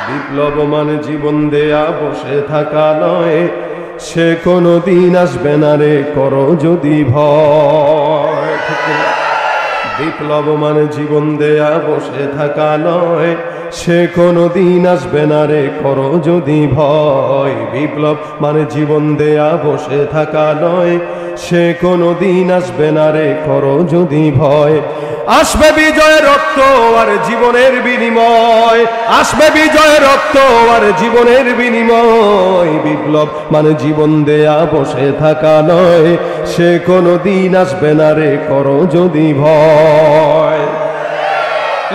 বিপ্লব মানে জীবন দেয়া বসে থাকা নয়, সে কোনো দিন আসবে না রে করো যদি ভয়। বিপ্লব মানে জীবন দেয়া বসে থাকা নয়, সে কোনো দিন আসবে না রে করো যদি ভয়। বিপ্লব মানে জীবন দেয়া বসে থাকা নয়, সে কোনো দিন আসবে না রে করো যদি ভয়। আসবে বিজয় রক্ত আর জীবনের বিনিময়, আসবে বিজয় রক্ত আর জীবনের বিনিময়। বিপ্লব মানে জীবন দেয়া বসে থাকা নয়, সে কোনো দিন আসবে না রে করো যদি ভয়।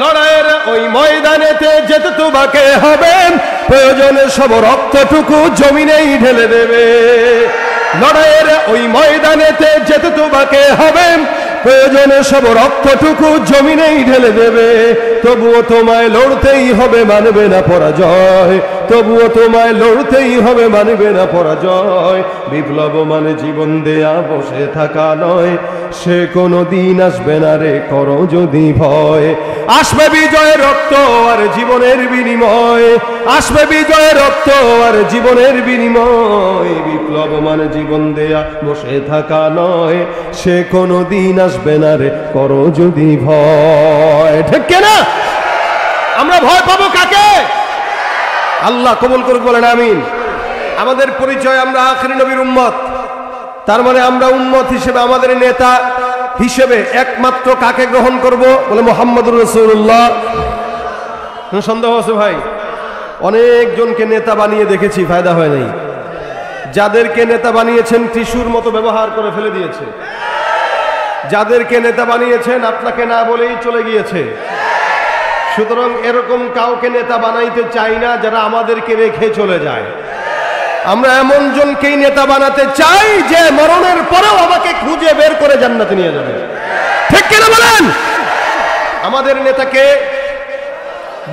লড়াইয়ের ওই ময়দানেতে যেতে তোমাকে হবে, প্রয়োজনে সব রক্তটুকু জমিনেই ঢেলে দেবে। লড়াইয়ের ওই ময়দানেতে যেতে তোমাকে হবে, প্রয়োজনে সব রক্তটুকু জমিনেই ঢেলে দেবে। তবুও তোমায় লড়তেই হবে, মানবে না পরাজয়। তবুও তোমায় লড়তেই হবে, মানবে না পরাজয়। বিপ্লব মানে জীবন দেয়া বসে থাকা নয়, সে কোনো দিন আসবে না রে করো যদি ভয়। আসবে বিজয় রক্ত আর জীবনের বিনিময়, আসবে বিজয় রক্ত আর জীবনের বিনিময়। বিপ্লব মানে জীবন দেয়া বসে থাকা নয়, সে কোনো দিন আসবে না রে করো যদি ভয়। ঠিক কিনা? আমরা ভয় পাবো কাকে? আল্লাহ কবুল করুক, বলেন আমিন। আমাদের পরিচয় আমরা আখিরি নবীর উম্মত। তার মানে আমরা উম্মত হিসেবে আমাদের নেতা হিসেবে একমাত্র কাকে গ্রহণ করব? বলে মুহাম্মদুর রাসূলুল্লাহ। সন্দেহ আছে ভাই? অনেকজনকে নেতা বানিয়ে দেখেছি, ফায়দা হয় নাই। যাদেরকে নেতা বানিয়েছেন টিস্যুর মতো ব্যবহার করে ফেলে দিয়েছে। যাদেরকে নেতা বানিয়েছেন আপনাকে না বলেই চলে গিয়েছে। সুতরাং এরকম কাউকে নেতা বানাইতে চাই না যারা আমাদেরকে রেখে চলে যায়। আমরা এমন জনকেই নেতা বানাতে চাই যে মরণের পরেও আমাকে খুঁজে বের করে জান্নাতে নিয়ে যাবে। ঠিক কিনা বলেন? আমাদের নেতাকে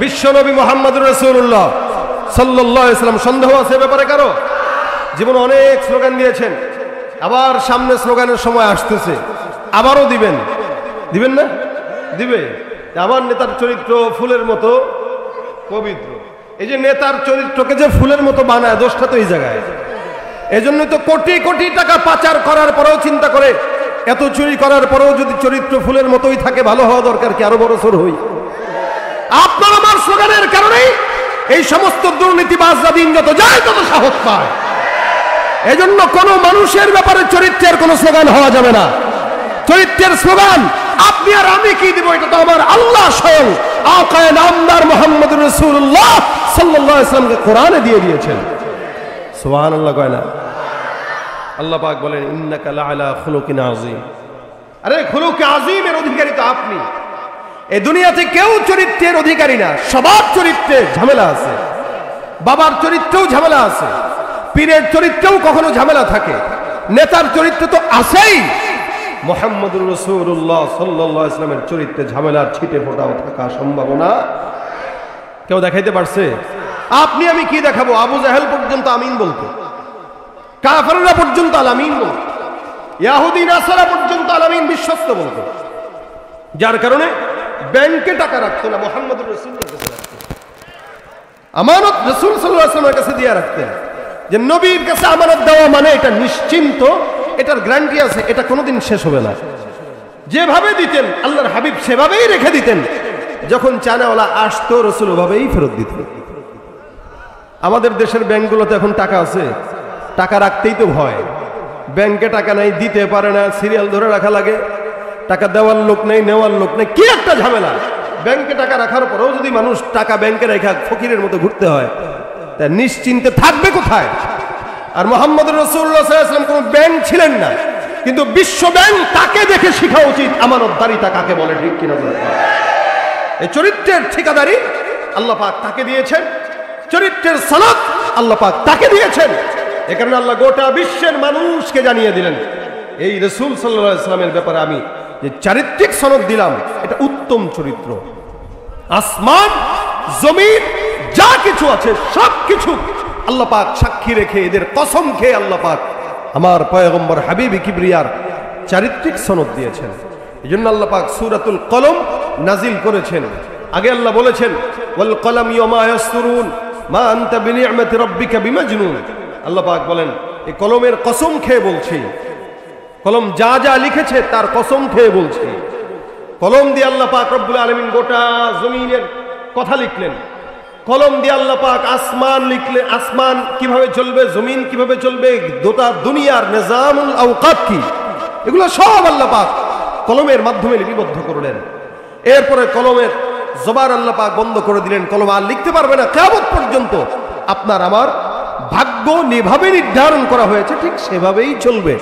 বিশ্বনবী মুহাম্মদুর রাসূলুল্লাহ সাল্লাল্লাহু আলাইহি ওয়াসাল্লাম। সন্দেহ আছে ব্যাপারে কারো? জীবনে অনেক স্লোগান দিয়েছেন, আবার সামনে স্লোগানের সময় আসতেছে, আবারও দিবেন। দিবেন না? দিবে। আমার নেতার চরিত্র ফুলের মতো পবিত্র। এই যে নেতার চরিত্রকে যে ফুলের মতো বানায়, দোষটা তো এই জায়গায়। এজন্য তো কোটি কোটি টাকা পাচার করার পরেও চিন্তা করে, এত চুরি করার পরেও যদি চরিত্র ফুলের মতোই থাকে, ভালো হওয়া দরকার কি? আরো বড় সর হই। আপনার আমার স্লোগানের কারণেই এই সমস্ত দুর্নীতিবাজরা দিন যত যায় তত সাহস পায়। এজন্য কোন মানুষের ব্যাপারে চরিত্রের কোন স্লোগান হওয়া যাবে না। চরিত্রের স্লোগান আপনি আর আমি কি দিব? এটা তো আমার আল্লাহ স্বয়ং আকায়ে নামদার মুহাম্মদুর রাসূলুল্লাহ সাল্লাল্লাহু আলাইহি ওয়াসাল্লামকে কোরআনে দিয়ে দিয়েছেন। সুবহানাল্লাহ কয় না? আল্লাহ পাক বলেন ইন্নাকা লাআলা খুলুকিন আযীম। আরে খুলুকে আযীমের অধিকারী তো আপনি। এই দুনিয়াতে কেউ চরিত্রের অধিকারী না। সবার চরিত্রে ঝামেলা আছে। বাবার চরিত্রেও ঝামেলা আছে, পীরের চরিত্রেও কখনো ঝামেলা থাকে, নেতার চরিত্র তো আছেই। মুহাম্মদুর রাসূলুল্লাহ সাল্লাল্লাহু আলাইহি ওয়াসাল্লামের চরিত্রে ঝামেলার ছিটে ফোঁটাও থাকা সম্ভাবনা কেউ দেখাইতে পারছে? আপনি আমি কি দেখাবো? আবু জাহেল পর্যন্ত আমিন বলতো, কাফেররা পর্যন্ত আলামিন বলতো, ইহুদি নাসারা পর্যন্ত আলামিন বিশ্বস্ত বলতো। যার কারণে ব্যাংকে টাকা রাখতো না, মুহাম্মদুর রাসূলুল্লাহর কাছে রাখতো। আমানত রাসূল সাল্লাল্লাহু আলাইহি ওয়াসাল্লামের কাছে দিয়ে রাখতেন। যে নবীর কাছে আমানত দেওয়া মানে এটা নিশ্চিন্ত, এটার গ্যারান্টি আছে, এটা কোনোদিন শেষ হবে না। যেভাবে দিতেন আল্লাহর হাবিব সেভাবেই রেখে দিতেন। যখন চানাওয়ালা আসতো রাসূল ওভাবেই ফেরত দিতেন। আমাদের দেশের ব্যাংকগুলোতে এখন টাকা আছে, টাকা রাখতেই তো ভয়। ব্যাংকে টাকা নাই, দিতে পারে না, সিরিয়াল ধরে রাখা লাগে, টাকা দেওয়ার লোক নেই, নেওয়ার লোক নেই, কি একটা ঝামেলা। ব্যাংকে টাকা রাখার পরেও যদি মানুষ টাকা ব্যাংকে রেখে ফকিরের মতো ঘুরতে হয়, তা নিশ্চিন্তে থাকবে কোথায়? আর মুহাম্মদুর রাসূলুল্লাহ সাল্লাল্লাহু আলাইহি ওয়াসাল্লাম কোন ব্যাংক ছিলেন না, কিন্তু বিশ্ব ব্যাংক তাকে দেখে শেখা উচিত আমানতদারিতা কাকে বলে। ঠিক কিনা বলেন? এই চরিত্রের ঠিকাদারি আল্লাহ পাক তাকে দিয়েছেন, চরিত্রের সনদ আল্লাহ পাক তাকে দিয়েছেন। এ কারণে আল্লাহ গোটা বিশ্বের মানুষকে জানিয়ে দিলেন এই রাসূল সাল্লাল্লাহু আলাইহি ওয়াসাল্লামের ব্যাপারে আমি যে চারিত্রিক সনদ দিলাম, এটা উত্তম চরিত্র। আসমান জমিন যা কিছু আছে সব কিছু আল্লাহ পাক সাক্ষী রেখে, এদের কসম খেয়ে আল্লাহ পাক আমার পয়গম্বর হাবিবি কিবরিয়ার চারিত্রিক সনদ দিয়েছেন। এই জন্য আল্লাহ পাক সূরাতুল কলম নাজিল করেছেন। আগে আল্লাহ বলেছেন ওয়াল কলাম ইয়ামা ইয়াসতুরুন, মা আনতা বিনি'মাতি রাব্বিকা বিমাজনুন। আল্লাহ পাক বলেন এই কলমের কসম খেয়ে বলছি, কলম যা যা লিখেছে তার কসম খেয়ে বলছি। কলম দিয়ে আল্লাহ পাক রব্বুল আলামিন গোটা জমিনের কথা লিখলেন। কলম দিয়ে আল্লাহ পাক আসমান লিখলেন, আসমান কিভাবে চলবে, জমিন কিভাবে চলবে, গোটা দুনিয়ার নিজামুল আওকাত কি, এগুলো সব আল্লাহ পাক কলমের মাধ্যমে লিপিবদ্ধ করলেন। এরপরে কলমের জবান আল্লাহ পাক বন্ধ করে দিলেন, কলম আর লিখতে পারবে না কিয়ামত পর্যন্ত। আপনার আমার ভাগ্য যেভাবে নির্ধারণ করা হয়েছে ঠিক সেভাবেই চলবে।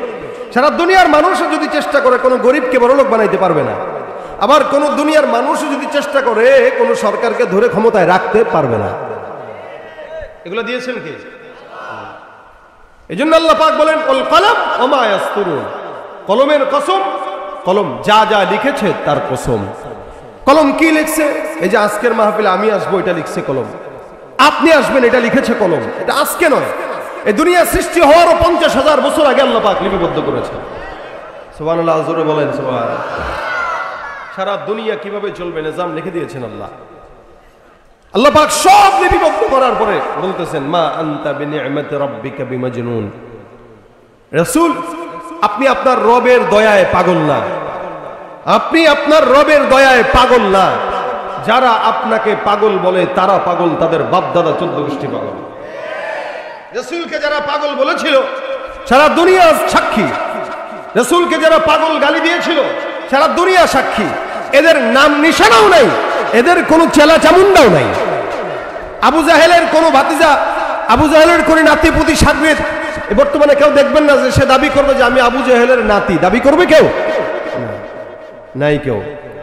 সারা দুনিয়ার মানুষও যদি চেষ্টা করে কোনো গরিবকে বড়লোক বানাইতে পারবে না, আবার কোন দুনিয়ার মানুষও যদি চেষ্টা করে কোন সরকারকে ধরে ক্ষমতায় রাখতে পারবে না। এগুলো দিয়েছেন কে? এজন্য আল্লাহ পাক বলেন ওয়াল কলম ওয়া মা ইয়াসতুরুন, কলমের কসম, কলম যা যা লিখেছে তার কসম। কলম কি লিখছে? এই যে আজকের মাহফিলে আমি আসবো এটা লিখছে কলম, আপনি আসবেন এটা লিখেছে কলম। এটা আজকে নয়, এই দুনিয়া সৃষ্টি হওয়ারও 50,000 বছর আগে আল্লাহ পাক লিপিবদ্ধ করেছেন। সুবহানাল্লাহ, জোরে বলেন সুবহানাল্লাহ। সারা দুনিয়া কিভাবে চলবে নিজাম লিখে দিয়েছেন আল্লাহ। আল্লাহ পাক সব লিপিবদ্ধ করার পরে বলতেছেন মা আনতা বিনি'মাতি রাব্বিকা বিমাজনুন। রাসূল, আপনি আপনার রবের দয়ায় পাগল না, আপনি আপনার রবের দয়ায় পাগল না। যারা আপনাকে পাগল বলে তারা পাগল, তাদের বাপ দাদা 14 গোষ্ঠী পাগল। রাসূলকে যারা পাগল বলেছিল সারা দুনিয়া সাক্ষী, রাসূলকে যারা পাগল গালি দিয়েছিল সারা দুনিয়া সাক্ষী। এদের নাম নিশানাও নাই, এদের কোনো চেলা চামুন্ডাও নাই। আবু জাহেলের কোনো ভাতিজা, আবু জাহেলের কোনো নাতি পুতি সাগরেদ বর্তমানে কেউ দেখবেন না যে সে দাবি করবে যে আমি আবু জাহেলের নাতি। দাবি করবে কেউ? নাই কেউ।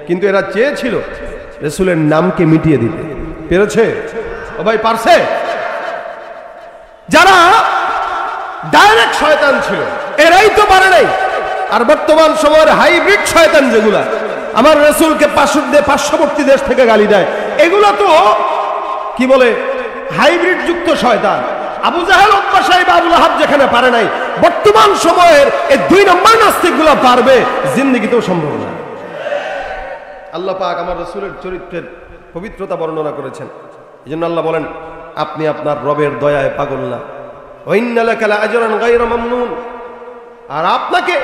কিন্তু এরা চেয়েছিল রাসূলের নামকে মিটিয়ে দিতে। পেরেছে? ও ভাই পারছে? যারা ডাইরেক্ট শয়তান ছিল এরাই তো পারে নাই। আর বর্তমান সময়ের হাইব্রিড শয়তান যেগুলা আমার রাসূলকে পার্শ্ববর্তী দেশ থেকে গালি দেয়, এগুলো তো কি বলে হাইব্রিড যুক্ত শয়তান। আবু জাহেল, উতবা সাহেব, আবু লাহাব যেখানে পারে নাই, বর্তমান সময়ের এই 2 নম্বর নাস্তিকগুলো পারবে জিন্দেগিতেও সম্ভব না। আল্লাহ পাক আমার রাসূলের চরিত্রের পবিত্রতা বর্ণনা করেছেন। এজন্য আল্লাহ বলেন আপনি আপনার রবের দয়ায় পাগল না। ওয়া ইন্না লাকা লাআজরান গায়রা মামনুন, আর আপনাকে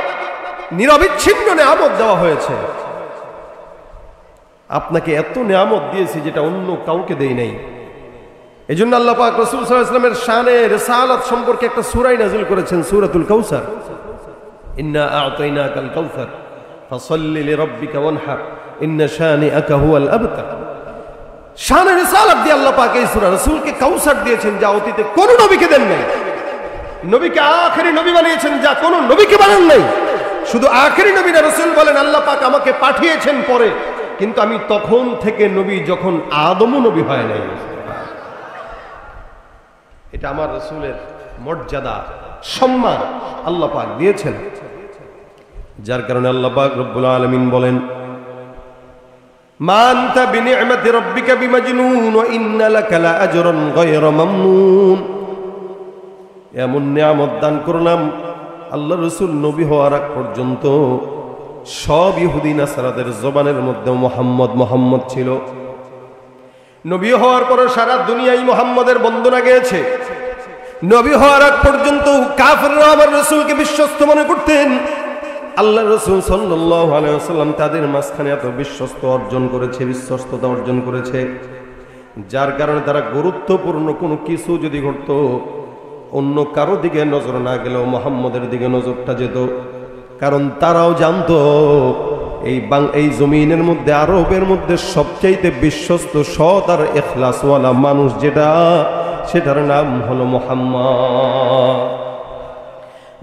নিরবিচ্ছিন্ন নিয়ামত দেওয়া হয়েছে। আপনাকে এত নিয়ামত দিয়েছি যেটা অন্য কাউকে দেই নাই। এজন্য আল্লাহ পাক রাসূল সাল্লাল্লাহু আলাইহি ওয়াসাল্লামের শানে রিসালাত সম্পর্কে একটা সূরা নাযিল করেছেন, সূরাতুল কাউসার। ইন্না আ'তাইনাকাল কাউসার ফাসাল্লি লিরাব্বিকা ওয়ানহার ইন্না শানিআকা হুয়াল আবতার। শানে রিসালাত দিয়ে আল্লাহ পাক এই সূরা রাসূলকে কাউসার দিয়েছেন যা অতীতে কোন নবীকে দেন নাই। নবীকে আখেরি নবী বানিয়েছেন যা কোন নবীকে বানান নাই। শুধু আখেরি নবী না, রাসূল বলেন আল্লাহ পাক আমাকে পাঠিয়েছেন পরে, কিন্তু আমি তখন থেকে নবী যখন আদমও নবী হয় নাই। এটা আমার রাসূলের মর্যাদা, সম্মান আল্লাহ পাক দিয়েছেন। যার কারণে আল্লাহ পাক রব্বুল আলামিন বলেন মা আনতা বিনি'মাতি রাব্বিকা বিমাজনুন ওয়া ইন্না লাকা লাআজরান গায়রা মামনুন। এমন নিয়ামত দান করলাম, আল্লাহ রাসূল নবী হওয়ার আগ পর্যন্ত সব ইহুদি নাসারাদের জবানের মধ্যে মুহাম্মদ মুহাম্মদ ছিল। নবী হওয়ার পর সারা দুনিয়ায় মুহাম্মদের বন্দনা গেয়েছে। নবী হওয়ার আগ পর্যন্ত কাফেররা আমার রাসূলকে বিশ্বস্ত মনে করতেন। আল্লাহ রাসূল সাল্লাল্লাহু আলাইহি ওয়াসাল্লাম তাদের মাঝখানে এত বিশ্বস্ততা অর্জন করেছে, যার কারণে তারা গুরুত্বপূর্ণ কোনো কিছু যদি ঘটতো অন্য কারো দিকে নজর না গেলেও মুহাম্মদের দিকে নজরটা যেত। কারণ তারাও জানতো এই জমিনের মধ্যে, আরবের মধ্যে সবচাইতে বিশ্বস্ত, সৎ আর ইখলাসওয়ালা মানুষ সেটার নাম হলো মুহাম্মদ।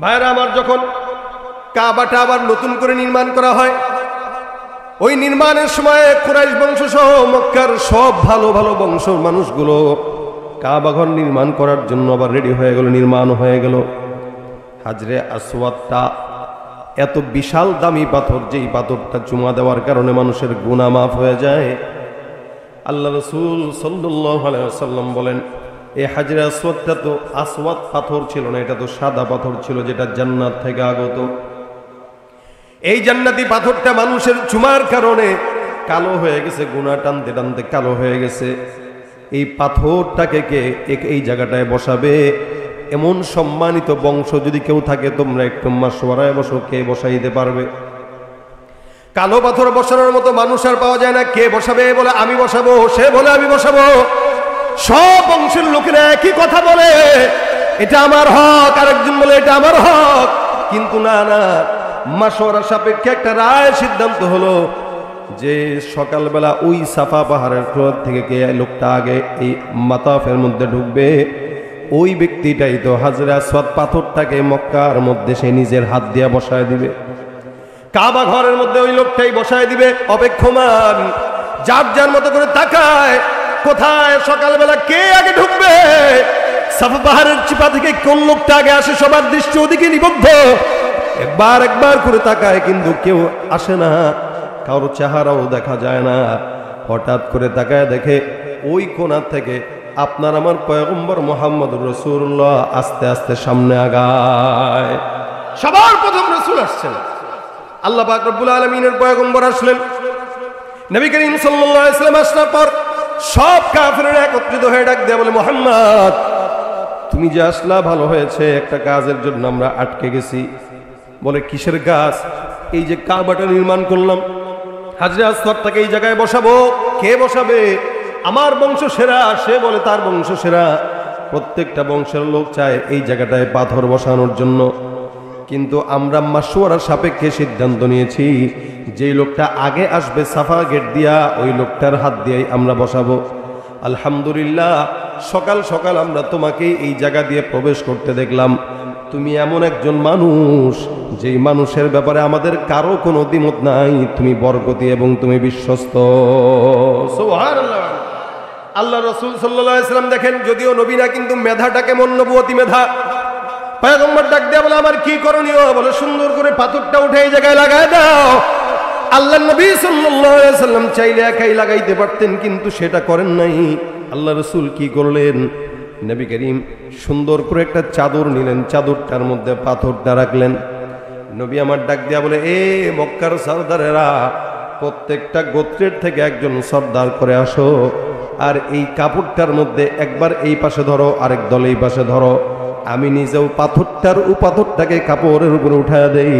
ভাইরা আমার, যখন কাবাটা আবার নতুন করে নির্মাণ করা হয়, ওই নির্মাণের সময় কুরাইশ বংশ সহ মক্কার সব ভালো ভালো বংশের মানুষগুলো কাবা ঘর নির্মাণ করার জন্য আবার রেডি হয়ে গেল, নির্মাণ হয়ে গেল। হাজরে আসওয়াদটা এত বিশাল দামি পাথর, যেই পাথরটা চুমা দেওয়ার কারণে মানুষের গুনাহ মাফ হয়ে যায়। আল্লাহ রাসূল সাল্লাল্লাহু আলাইহি ওয়াসাল্লাম বলেন এই হাজরে আসওয়াদটা তো আসওয়াদ পাথর ছিল না, এটা তো সাদা পাথর ছিল, যেটা জান্নাত থেকে আগত। এই জান্নাতি পাথরটা মানুষের চুমার কারণে কালো হয়ে গেছে, গুনাহ টানতে টানতে কালো হয়ে গেছে। এই পাথরটাকে কে এই জায়গাটায় বসাবে? এমন সম্মানিত বংশ যদি কেউ থাকে, তোমরা একটু মাশওয়ারায় বসো, কে বসাইতে পারবে? কালো পাথর বসানোর মতো মানুষ আর পাওয়া যায় না। কে বসাবে? বলে আমি বসাবো। সে বলে আমি বসাবো। সব বংশের লোকেরা একই কথা বলে, এটা আমার হক। আরেকজন বলে এটা আমার হক। কিন্তু না না, মাশওয়ারা সাপেক্ষে একটা রায় সিদ্ধান্ত হলো যে সকালবেলা ওই সাফা পাহাড়ের থেকে কে লোকটা আগে এই মাতাফের মধ্যে ঢুকবে, ওই ব্যক্তিটাই তো হাজরে আসওয়াদ পাথরটাকে মক্কার মধ্যে সে নিজের হাত দিয়ে বসায় দিবে। কাবা ঘরের মধ্যে ওই লোকটাই বসায় দিবে। অপেক্ষমান, যার যার মতো করে তাকায়, কোথায় সকালবেলা কে আগে ঢুকবে। সাফা পাহাড়ের চিপা থেকে কোন লোকটা আগে আসে, সবার দৃষ্টি ওদিকে নিবদ্ধ। একবার একবার করে তাকায়, কিন্তু কেউ আসে না, কারো চেহারাও দেখা যায় না। হঠাৎ করে তাকায় দেখে ওই কোণা থেকে আপনার আমার পয়গম্বর মুহাম্মদুর রাসূলুল্লাহ আস্তে আস্তে সামনে আগায়। সবার প্রথম রাসূল আসছেন, আল্লাহ পাক রব্বুল আলামিনের পয়গম্বর আসলেন। নবী করিম সাল্লাল্লাহু আলাইহি ওয়াসাল্লাম আসার পর সব কাফেররা একত্রিত হয়ে ডাক দেয়া বলে, মুহাম্মদ তুমি যে আসলা ভালো হয়েছে, একটা কাজের জন্য আমরা আটকে গেছি। বলে কিসের কাজ? এই যে কাবাটা নির্মাণ করলাম, হাজরে আসওয়াদটাকে এই জায়গায় বসাবো। কে বসাবে? আমার বংশ সেরা। সে বলে তার বংশ সেরা। প্রত্যেকটা বংশের লোক চায় এই জায়গাটায় পাথর বসানোর জন্য। কিন্তু আমরা মাশওয়ারার সাপেক্ষে সিদ্ধান্ত নিয়েছি, যে লোকটা আগে আসবে সাফা গেট দিয়া, ওই লোকটার হাত দিয়েই আমরা বসাবো। আলহামদুলিল্লাহ, সকাল সকাল আমরা তোমাকে এই জায়গা দিয়ে প্রবেশ করতে দেখলাম। তুমি এমন একজন মানুষ, যেই মানুষের ব্যাপারে আমাদের কারো কোনো দ্বিমত নাই। তুমি বরকতি এবং তুমি বিশ্বস্ত। সুবহানাল্লাহ। আল্লাহ রাসূল সাল্লাল্লাহু আলাইহি ওয়াসাল্লাম দেখেন, যদিও নবী না, কিন্তু মেধাটা কেমন, নবুয়তি মেধা। পয়গম্বর ডাক দেয়া বলে, আমার কি করণীয়? বলে সুন্দর করে পাথরটা উঠে এই জায়গায় লাগায় দাও। আল্লাহ নবী সাল্লাল্লাহু আলাইহি ওয়াসাল্লাম চাইলে একাই লাগাইতে পারতেন, কিন্তু সেটা করেন নাই। আল্লাহ রাসূল কি করলেন? নবী করিম সুন্দর করে একটা চাদর নিলেন, চাদরটার মধ্যে পাথরটা রাখলেন। নবী আমার ডাক দেয়া বলে, এ মক্কার সরদারেরা, প্রত্যেকটা গোত্রের থেকে একজন সর্দার করে আসো, আর এই কাপড়টার মধ্যে একবার এই পাশে ধরো, আরেক দল এই পাশে ধরো। আমি নিজেও পাথরটাকে কাপড়ের উপরে উঠায় দেই।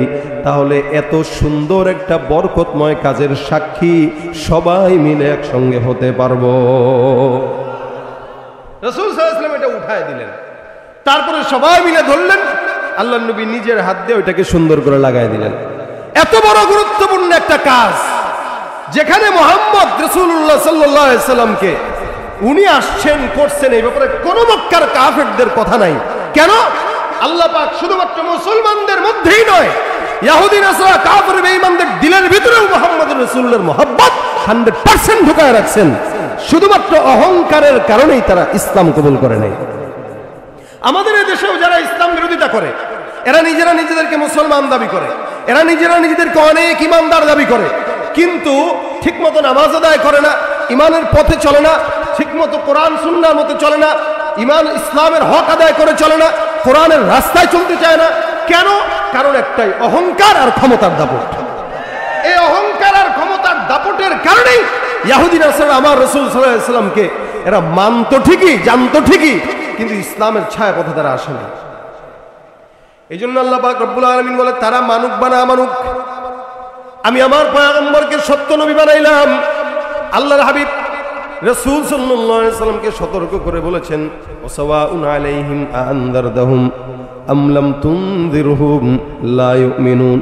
তাহলে এত সুন্দর একটা বরকতময় কাজের সাক্ষী সবাই মিলে একসঙ্গে হতে পারবো। রাসূল সাল্লাল্লাহু আলাইহি ওয়াসাল্লাম এটা উঠায় দিলেন। তারপরে সবাই মিলে ধরলেন। আল্লাহর নবী নিজের হাত দিয়ে ওইটাকে সুন্দর করে লাগায় দিলেন। এত বড় গুরুত্বপূর্ণ একটা কাজ, যেখানে মুহাম্মদ রাসূলুল্লাহ সাল্লাল্লাহু আলাইহি ওয়াসাল্লামকে উনি আসছেন, করছেন, এই ব্যাপারে কোনো মক্কার কাফেরদের কথা নাই। কেন? আল্লাহ পাক শুধুমাত্র মুসলমানদের মধ্যেই নয়, ইহুদি নাসারা কাফের বেঈমানদের দিলের ভিতরেও মুহাম্মদুর রাসূলুল্লাহর মহব্বত 100% ঢুকায় রাখছেন। শুধুমাত্র অহংকারের কারণেই তারা ইসলাম কবুল করে নাই। আমাদের এই দেশেও যারা ইসলাম বিরোধিতা করে, এরা নিজেরা নিজেদেরকে মুসলমান দাবি করে, এরা নিজেরা নিজেদেরকে অনেক ইমানদার দাবি করে, কিন্তু ঠিকমতো নামাজ আদায় করে না, ইমানের পথে চলে না, ঠিকমতো কোরআন সুন্নাহর মতো চলে না, ইমান ইসলামের হক আদায় করে চলে না, কোরআনের রাস্তায় চলতে চায় না। কেন? কারণ একটাই, অহংকার আর ক্ষমতার দাপট। এই অহংকার আর ক্ষমতার দাপটের কারণেই ইহুদি নাসারা আমার রাসূল সাল্লাল্লাহু আলাইহি ওয়াসাল্লামকে এরা মানতো ঠিকই, জানতো ঠিকই, কিন্তু ইসলামের ছায়াপথে তারা আসেনি। এই জন্য আল্লাহ পাক রব্বুল আলামিন বলে, তারা মানুক বা না মানুক, আমি আমার পয়গম্বরকে সত্য নবী বানাইলাম। আল্লাহর হাবিব রাসূল সাল্লাল্লাহু আলাইহি ওয়াসাল্লামকে সতর্ক করে বলেছেন, ওয়াসাওয়াউন আলাইহিম আনযারতাহুম আম লাম তুনযিরহুম লা ইউমিনুন।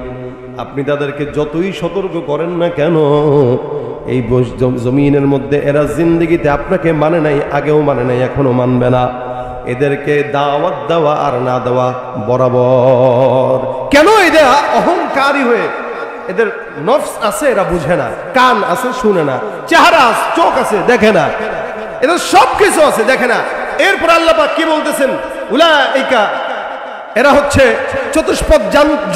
আপনি তাদেরকে যতই সতর্ক করেন না কেন, এই জমিনের মধ্যে এরা জিন্দেগিতে আপনাকে মানে নাই, আগেও মানে নাই, এখনো মানবে না। এদেরকে দাওয়াত দেওয়া আর না দেওয়া বরাবর। কেন? এদের অহংকারী হয়ে, এদের নফস আছে এরা বুঝে না, কান আছে শুনে না, চেহারা আছে, চোখ আছে দেখে না, এদের সব কিছু আছে দেখে না। এরপর আল্লাহ পাক কি বলতেছেন? উলাইকা, এরা হচ্ছে চতুষ্পদ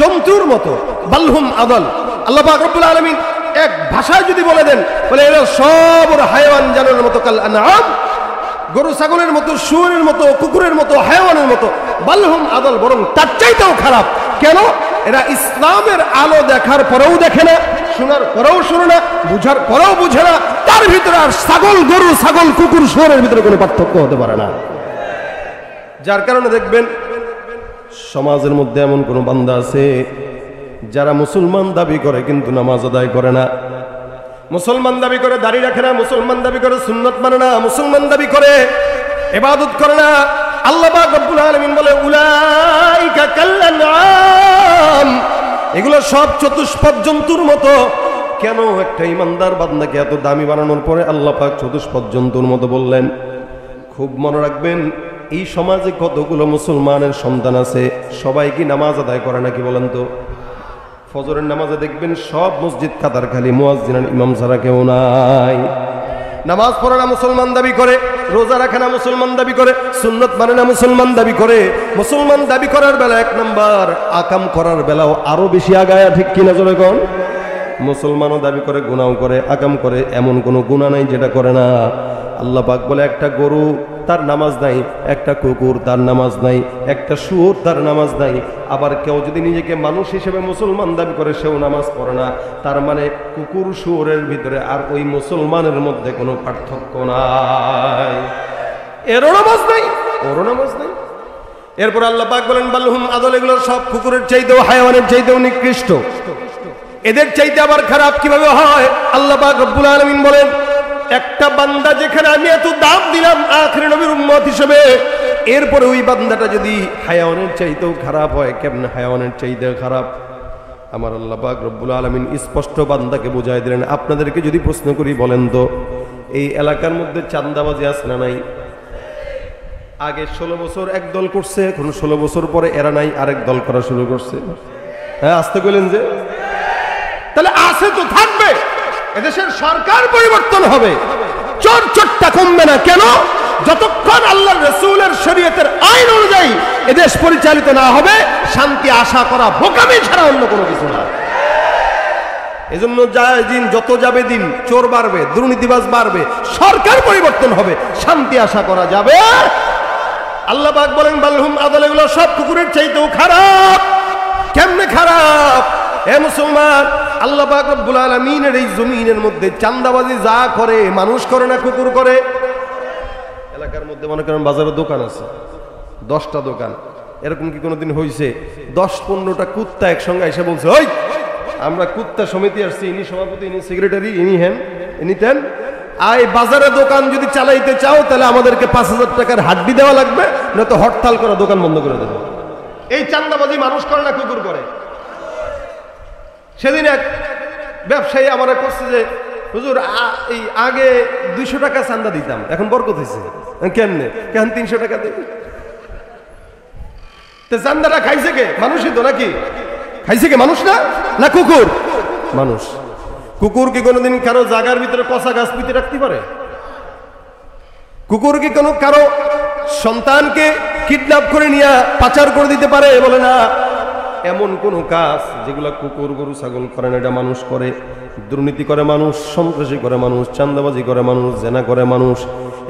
জন্তুর মতো, বালহুম আদাল। আল্লাহ পাক রব্বুল আলামিন এক ভাষায় যদি বলে দেন, বলে এরা সব হায়াওয়ান জানোয়ারের মতো, কাল আনআম, গরু ছাগলের মতো, শুয়োরের মতো, কুকুরের মতো, হায়াওয়ানের মতো, বালহুম আদাল, বরং তার চাইতেও খারাপ। কেন? এরা ইসলামের আলো দেখার পরেও দেখে না, শোনার পরেও শোনে না, বুঝার পরেও বুঝে না। তার ভিতরে আর ছাগল গরু, ছাগল কুকুর শুয়োরের ভিতরে কোনো পার্থক্য হতে পারে না। যার কারণে দেখবেন সমাজের মধ্যে এমন কোন বান্দা আছে যারা মুসলমান দাবি করে কিন্তু নামাজ আদায় করে না, মুসলমান দাবি করে দাড়ি রাখে না, মুসলমান দাবি করে সুন্নত মানে না, মুসলমান দাবি করে ইবাদত করে না। আল্লাহ পাক রব্বুল আলামিন বলে উলাইকা কাল্লানাম, এগুলো সব চতুষ্পদ জন্তুর মতো। কেন একটা ইমানদার বান্দাকে এত দামি বানানোর পরে আল্লাহ পাক চতুষ্পদ জন্তুর মতো বললেন? খুব মনে রাখবেন, এই সমাজে কতগুলো মুসলমানের সন্তান আছে, সবাই কি নামাজ আদায় করে নাকি বলেন তো? ফজরের নামাজে দেখবেন সব মসজিদ কাতার খালি, মুয়াজ্জিন আর ইমাম ছাড়া কেউ নাই। নামাজ পড়ে না মুসলমান দাবি করে, রোজা রাখে না মুসলমান দাবি করে, সুন্নত মানে না মুসলমান দাবি করে। মুসলমান দাবি করার বেলা এক নাম্বার, আকাম করার বেলাও আরো বেশি আগায়া, ঠিক কিনা জোরে কোন? মুসলমানও দাবি করে, গুনাও করে, আকাম করে, এমন কোনো গুনাহ নাই যেটা করে না। আল্লাহ পাক বলে একটা গরু তার নামাজ নাই, একটা কুকুর তার নামাজ নাই, একটা শুয়োর তার নামাজ নাই। আবার কেউ যদি নিজেকে মানুষ হিসেবে মুসলমান দাবি করে সেও নামাজ পড়ে না, তার মানে কুকুর শুয়োরের ভিতরে আর ওই মুসলমানের মধ্যে কোনো পার্থক্য নাই। এরও নামাজ নাই, ওরও নামাজ নাই। এরপর আল্লাহ পাক বলেন বালহুম আদল, এগুলো সব কুকুরের চাইতেও, হায়াওয়ানের চাইতেও নিকৃষ্ট। এদের চাইতে আবার খারাপ কিভাবে হয়? আল্লাহ পাক রব্বুল আলামিন বলেন একটা বান্দা যেখানে আমি এত দাম দিলাম আখির নবীর উম্মত হিসেবে, এরপরে ওই বান্দাটা যদি হায়াওয়ানের চাইতেও খারাপ হয়, কেমনে হায়াওয়ানের চাইতেও খারাপ? আমার আল্লাহ পাক রব্বুল আলামিন স্পষ্ট বান্দাকে বুঝাই দিলেন। আপনাদেরকে যদি প্রশ্ন করি, বলেন তো এই এলাকার মধ্যে চাঁদাবাজি আছে না নাই? আগে 16 বছর এক দল করছে, এখন 16 বছর পরে এরা নাই আরেক দল করা শুরু করছে। হ্যাঁ, আসতে বলেন যে তাহলে আছে তো থাকবে। এদেশের সরকার পরিবর্তন হবে, চোর চোরটা কমবে না। কেন? যতক্ষণ আল্লাহর রাসূলের শরীয়তের আইন অনুযায়ী এদেশ পরিচালিত না হবে, শান্তি আশা করা বোকামি ছাড়া অন্য কোনো কিছু না। এজন্য দিন যত যাবে দিন চোর বাড়বে, দুর্নীতিবাজ বাড়বে, সরকার পরিবর্তন হবে, শান্তি আশা করা যাবে। আল্লাহ পাক বলেন বালহুম আদল, এগুলো সব কুকুরের চাইতেও খারাপ। কেমনে খারাপ? হে মুসলমান, আল্লাহ পাক রব্বুল আলামিনের এই জমিনের মধ্যে চাঁদাবাজি যা করে মানুষ করে না কুকুর করে? এলাকার মধ্যে মনে করেন বাজারে দোকান আছে, 10টা দোকান, এরকম কি কোনোদিন হয়েছে 10-15টা কুত্তা একসঙ্গে এসে বলছে ওই আমরা কুত্তা সমিতি আসছি, ইনি সভাপতি, ইনি সেক্রেটারি, ইনি হেন, ইনি তেন, আই বাজারে দোকান যদি চালাইতে চাও তাহলে আমাদেরকে 5000 টাকার হাড্ডি দেওয়া লাগবে, নয়তো হরতাল করা, দোকান বন্ধ করে দেবো। এই চাঁদাবাজি মানুষ করে না কুকুর করে? সেদিন এক ব্যবসায়ী আমার করছে যে হুজুর এই আগে 200 টাকা চাঁদা দিতাম, এখন বরকত হয়েছে। কেমনে? কেন 300 টাকা দিই? চাঁদাটা খাইছে কে? মানুষই তো নাকি? খাইছে কে? মানুষ না? না কুকুর? মানুষ। কুকুর কি কোনোদিন কারো জায়গার ভিতরে কষা গাছ পিতে রাখতে পারে? কুকুর কি কোনো কারো সন্তানকে কিডন্যাপ করে নিয়ে পাচার করে দিতে পারে? বলে না। এমন কোন কাজ যেগুলা কুকুর গরু ছাগল করে না, এটা মানুষ করে। দুর্নীতি করে মানুষ, সন্ত্রাসী করে মানুষ, চাঁদাবাজি করে মানুষ, জেনা করে মানুষ,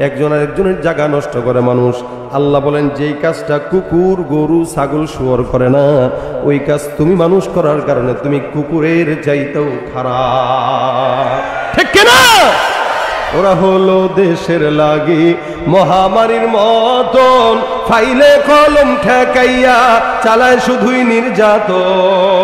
একজন আর একজনের জায়গা নষ্ট করে মানুষ। আল্লাহ বলেন যেই কাজটা কুকুর গরু ছাগল শুয়োর করে না, ওই কাজ তুমি মানুষ করার কারণে তুমি কুকুরের চাইতেও খারাপ, ঠিক কিনা? ওরা হলো দেশের লাগি মহামারীর মতন, ফাইলে কলম ঠেকাইয়া চালায় শুধুই নির্যাতন।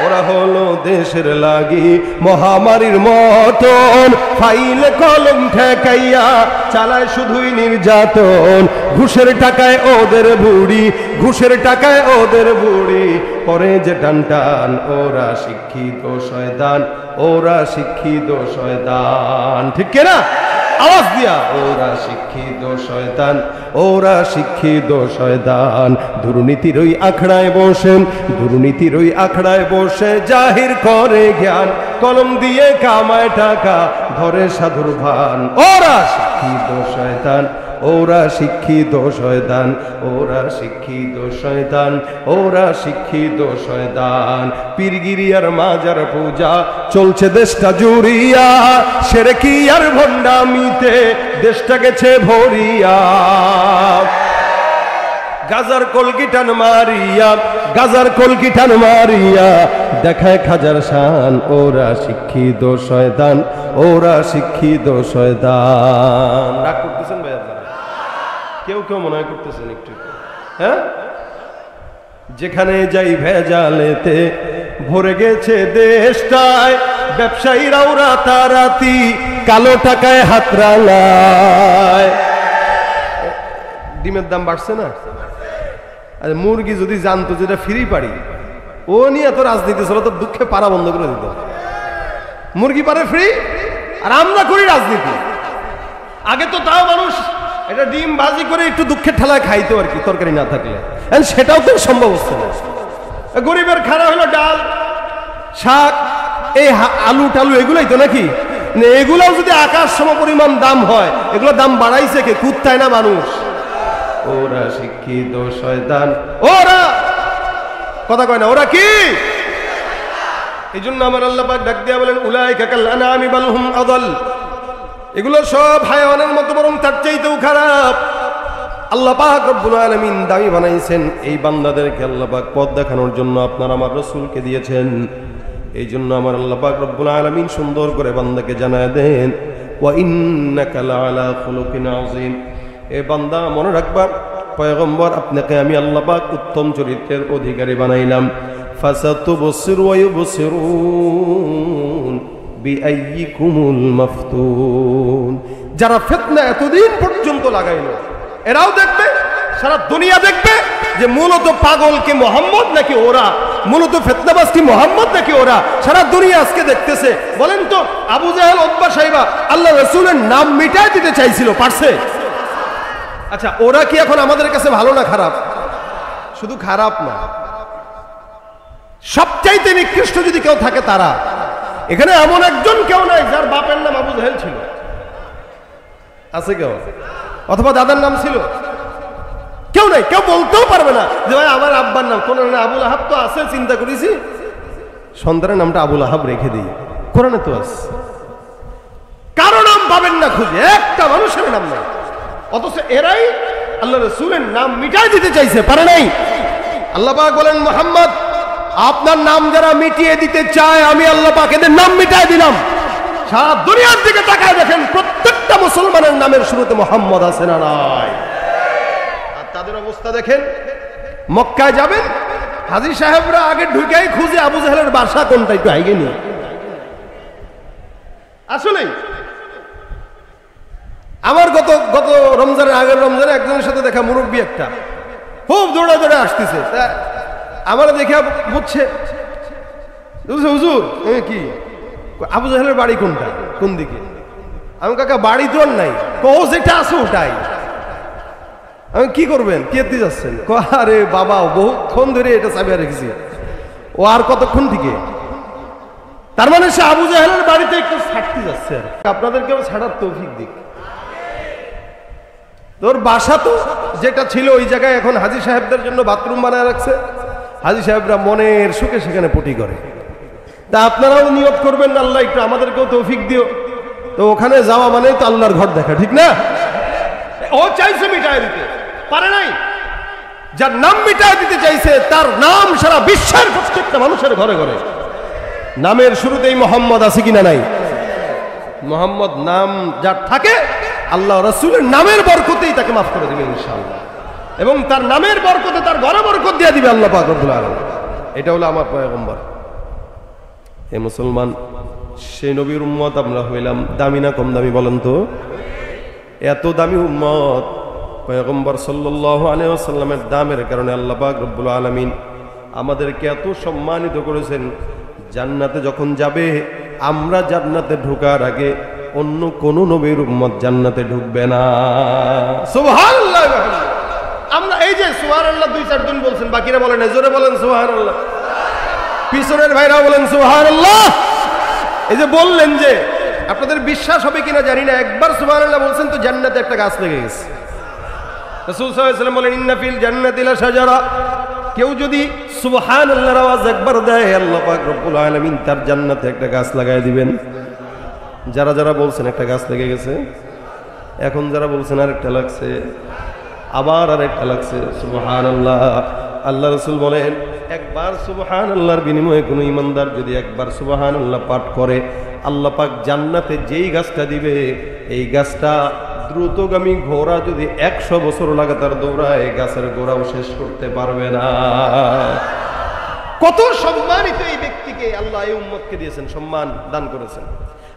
ওরা হলো দেশের লাগি মহামারীর মতন, ফাইলে কলম ঠেকাইয়া চালায় শুধুই নির্যাতন। ঘুষের টাকায় ওদের বুড়ি, ঘুষের টাকায় ওদের বুড়ি, পরে যে টান টান। ওরা শিক্ষিত শয়তান, ওরা শিক্ষিত শয়তান, ঠিক কিনা? আওয়াজ দিয়া, ওরা শিক্ষিত শয়তান, ওরা শিক্ষিত শয়তান। দুর্নীতির ওই আখড়ায় বসেন, দুর্নীতির ওই আখড়ায় বসে জাহির করে জ্ঞান, কলম দিয়ে কামায় টাকা, ধরে সাধুর ভান। ওরা শিক্ষিত শয়তান, ওরা শিক্ষিত শয়তান, ওরা শিক্ষিত শয়তান, ওরা শিক্ষিত শয়তান। পীরগিরি আর মাজার পূজা চলছে দেশটা জুড়িয়া, শিরকি আর ভণ্ডামিতে দেশটা গেছে ভরিয়া। গাজার কলকিটান মারিয়া, গাজার কলকিটান মারিয়া দেখায় খাজার শান। ওরা শিক্ষিত শয়তান, ওরা শিক্ষিত শয়তান। রাগ করতেছেন ভাই আপনারা? কেউ কেউ মনে হয় করতেছেন একটু, হ্যাঁ? যেখানে যাই ভেজালেতে ভরে গেছে দেশটায়, ব্যবসায়ীরাও রাতারাতি কালো টাকায় হাত রাঙায়। ডিমের দাম বাড়ছে না? আর মুরগি যদি জানতো যেটা ফ্রি পারি, ও নিয়ে তো রাজনীতি চলো, তো দুঃখে পাড়া বন্ধ করে দিত। মুরগি পারে ফ্রি, আর আমরা করি রাজনীতি। আগে তো তাও মানুষ এটা ডিম ভাজি করে একটু দুঃখের ঠেলায় খাইতো আর কি, তরকারি না থাকলে। সেটাও তো সম্ভব হচ্ছে না। গরিবের খানা হলো ডাল, শাক, এই আলু টালু, এগুলোই তো নাকি। এগুলাও যদি আকাশ সম পরিমাণ দাম হয়, এগুলো দাম বাড়াইছে কে? কুত্তায় না মানুষ? ওরা শিক্ষিত শয়তান, ওরা কথা কয় না, ওরা কি? এই জন্য আমার আল্লাহ পাক ডাক দিয়া বলেন উলাইকা কাল আনামি বাল হুম আদাল। এগুলো সব হায়াওয়ানের মতো, বরং তার চাইতেও খারাপ। আল্লাহ পাক রব্বুল আলামিন দামি বানাইছেন এই বান্দাদেরকে। আল্লাহ পাক পথ দেখানোর জন্য আপনার আমার রাসূলকে দিয়েছেন। এই জন্য আমার আল্লাহ পাক রব্বুল আলামিন সুন্দর করে বান্দাকে জানায় দেন ওয়া ইন্নাকা লাআলা খুলুকিন আযীম। এ বান্দা মনে রাখবা, পয়গম্বর আপনাকে আমি আল্লাহ পাক উত্তম চরিত্রের অধিকারী বানাইলাম। ফাসাতুবসিরু ওয়া ইউবসিরুন বিআইয়িকুমুল মাফতুন। যারা ফিতনা এতদিন পর্যন্ত লাগাইলো, এরাও দেখবে, সারা দুনিয়া দেখবে যে মূলত পাগল কি মোহাম্মদ নাকি ওরা, মূলত ফিতনাবাজ কি মোহাম্মদ নাকি ওরা। সারা দুনিয়া আজকে দেখতেছে। বলেন তো, আবু জাহেল, উতবা, সাইবা আল্লাহ রাসূলের নাম মিটাই দিতে চাইছিল, পারছে? আচ্ছা, ওরা কি এখন আমাদের কাছে ভালো না খারাপ? শুধু খারাপ না, সবচাইতে নিকৃষ্ট যদি কেউ থাকে তারা। এখানে এমন একজন কেউ নাই যার বাপের নাম আবু জাহেল ছিল। আছে কেউ? অথবা দাদার নাম ছিল? কেউ নাই। কেউ বলতেও পারবে না যে ভাই আমার আব্বার নাম কোন না। আবুল আহাব তো আছে, চিন্তা করেছি সন্তানের নামটা আবুল আহাব রেখে দিই, কোরআনে তো আছে। কারো নাম পাবেন না খুঁজে, একটা মানুষের নাম নাই। অথচ এরাই আল্লাহ রাসূলের নাম মিটাই দিতে চাইছে, পারে নাই। আল্লাহ পাক বলেন মুহাম্মদ, আপনার নাম যারা মিটিয়ে দিতে চায়, আমি আল্লাহ পাক এদের নাম মিটাই দিলাম। সারা দুনিয়ার দিকে তাকায় দেখেন, প্রত্যেকটা মুসলমানের নামের শুরুতে মুহাম্মদ আছে না নাই? আর তাদের অবস্থা দেখেন, মক্কায় যাবেন, হাজী সাহেবরা আগে ঢুকেই খুঁজে আবু জাহেলের বাসা কোনটা, একটু হাইগে নিয়ে। আসলেই আমার গত রমজানের আগের রমজানে একজনের সাথে দেখা, মুরব্বী একটা, খুব দৌড়ে দৌড়ে আসতেছে। আমার দেখে বুঝছে, হুজুর কি আবু জাহেলের বাড়ি কোনটা, কোন দিকে? আমি কাকা বাড়ি তো আর নাই, কও যেটা আছে ওটাই। আমি কি করবেন, কে দিয়ে যাচ্ছেন? আরে বাবা, বহুক্ষণ ধরে এটা চাবিয়া রেখেছি, ও আর কতক্ষণ থেকে। তার মানে সে আবু জাহেলের বাড়িতে একটু ছাড়তে যাচ্ছে। আপনাদেরকেও ছাড়ার তৌফিক দিক। তোর বাসা তো যেটা ছিল ওই জায়গায় এখন হাজী সাহেবদের জন্য বাথরুম বানায় রাখছে। হাজী সাহেবরা মনের সুখে সেখানে পটি করে। তা আপনারাও নিয়ত করবেন, আল্লাহ একটু আমাদেরকেও তৌফিক দিও। তো ওখানে যাওয়া মানে তো আল্লাহর ঘর দেখা, ঠিক না? ও চাইছে মিটায় দিতে, পারে নাই। যার নাম মিটায় দিতে চাইছে, তার নাম সারা বিশ্বের প্রত্যেকটা মানুষের ঘরে ঘরে। নামের শুরুতেই মোহাম্মদ আছে কিনা নাই? মোহাম্মদ নাম যার থাকে, আল্লাহ রাসূলের নামের বরকতেই তাকে মাফ করে দিবেন ইনশাআল্লাহ, এবং তার নামের বরকতে তার ঘরে বরকত দিয়ে দিবে আল্লাহ পাক রব্বুল আলামিন। এটা হলো আমার পয়গম্বর। হে মুসলমান, সেই নবীর উম্মত আমরা হইলাম। দামি না কম দামি বলেন তো? এত দামি উম্মত পয়গম্বর সাল্লাল্লাহু আলাইহি ওয়াসাল্লামের দামের কারণে আল্লাহ পাক রব্বুল আলামিন আমাদেরকে এত সম্মানিত করেছেন। জান্নাতে যখন যাবে, আমরা জান্নাতে ঢোকার আগে অন্য কোন নবীর উম্মত জান্নাতে ঢুকবে না। সুবহানাল্লাহ। আমরা এই যে সুবহানাল্লাহ 2-4 জন বলছেন, বাকিরা বলেন, জোরে বলেন সুবহানাল্লাহ। পিছনের ভাইরা বলেন সুবহানাল্লাহ। এই যে বললেন, যে আপনাদের বিশ্বাস হবে কিনা জানি না, একবার সুবহানাল্লাহ বলছেন তো জান্নাতে একটা গাছ লেগে গেছে। রাসূল সাল্লাল্লাহু আলাইহি ওয়াসাল্লাম বলেন, ইন্না ফিল জান্নাতি লা শাজারা। কেউ যদি সুবহানাল্লাহর আওয়াজ একবার দেয়, আল্লাহ পাক রব্বুল আলামিন তার জান্নাতে একটা গাছ লাগায় দিবেন। যারা যারা বলছেন একটা গাছ লেগে গেছে, এখন যারা বলছেন আরেকটা লাগছে, আবার আরেকটা লাগছে সুবহানাল্লাহ। আল্লাহ রাসূল বলেন একবার সুবহানাল্লাহর বিনিময়ে কোনো ইমানদার যদি একবার সুবহানাল্লাহ পাঠ করে, আল্লাহ পাক জান্নাতে যেই গাছটা দিবে, এই গাছটা দ্রুতগামী ঘোড়া যদি 100 বছর লাগাতার দৌড়ায়, গাছের গোড়াও শেষ করতে পারবে না। কত সম্মানিত এই ব্যক্তিকে আল্লাহ এই উম্মতকে দিয়েছেন, সম্মান দান করেছেন।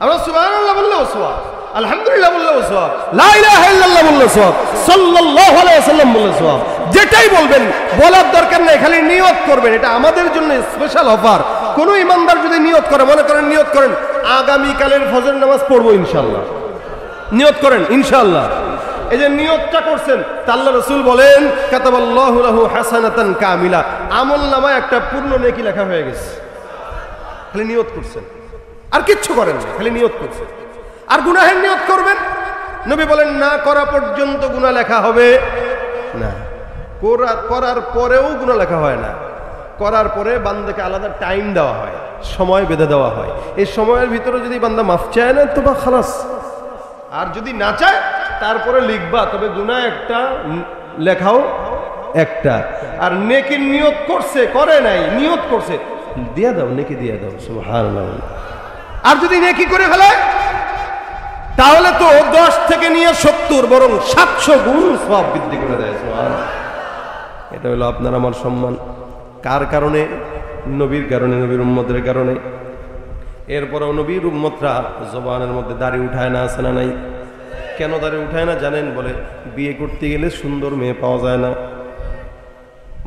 আমরা সুবহানাল্লাহ বললেও সওয়াব, আলহামদুলিল্লাহ বললেও সওয়াব, লা ইলাহা ইল্লাল্লাহ বললেও সওয়াব, সাল্লাল্লাহু আলাইহি ওয়াসাল্লাম বললেও সওয়াব। যেটাই বলবেন বলার দরকার নেই, খালি নিয়ত করবেন। এটা আমাদের জন্য স্পেশাল অফার। কোন ইমানদার যদি নিয়ত করে, মনে করেন নিয়ত করেন আগামী কালের ফজর নামাজ পড়বো ইনশাআল্লাহ, নিয়ত করেন ইনশাআল্লাহ। এই যে নিয়তটা করছেন, আল্লাহ রাসূল বলেন কাতাবাল্লাহু লাহু হাসানাতান কামিলা, আমলনামায় একটা পূর্ণ নেকি লেখা হয়ে গেছে। খালি নিয়ত করছেন, আর কিচ্ছু করেন না, খালি নিয়ত করছেন। আর গুনাহের নিয়ত করবেন, নবী বলেন না করা পর্যন্ত গুনাহ লেখা হবে না, করার পরেও গুনাহ লেখা হয় না। করার পরে বান্দাকে আলাদা টাইম দেওয়া হয়, সময় বেঁধে দেওয়া হয়। এই সময়ের ভিতরে যদি বান্দা মাফ চায় না তো বা খালাস, আর যদি না চায় তারপরে লিখবা, তবে গুনাহ একটা লেখাও একটা। আর নেকির নিয়ত করছে, করে নাই, নিয়ত করছে, দিয়া দাও, নেকি দিয়া দাও, সুবহানাল্লাহ। আর যদি নেকি করে ফেলে তাহলে তো 10 থেকে নিয়ে 70 বরং 700 গুণ সওয়াব বৃদ্ধি করে দেয়, সুবহানাল্লাহ। এটা হলো আপনার আমার সম্মান। কার কারণে? নবীর কারণে, নবীর উম্মতের কারণে। এরপরেও নবীর উম্মতরা জবানের মধ্যে দাড়ি উঠায় না, আছে না নাই? কেন দাড়ি উঠায় না জানেন? বলে বিয়ে করতে গেলে সুন্দর মেয়ে পাওয়া যায় না।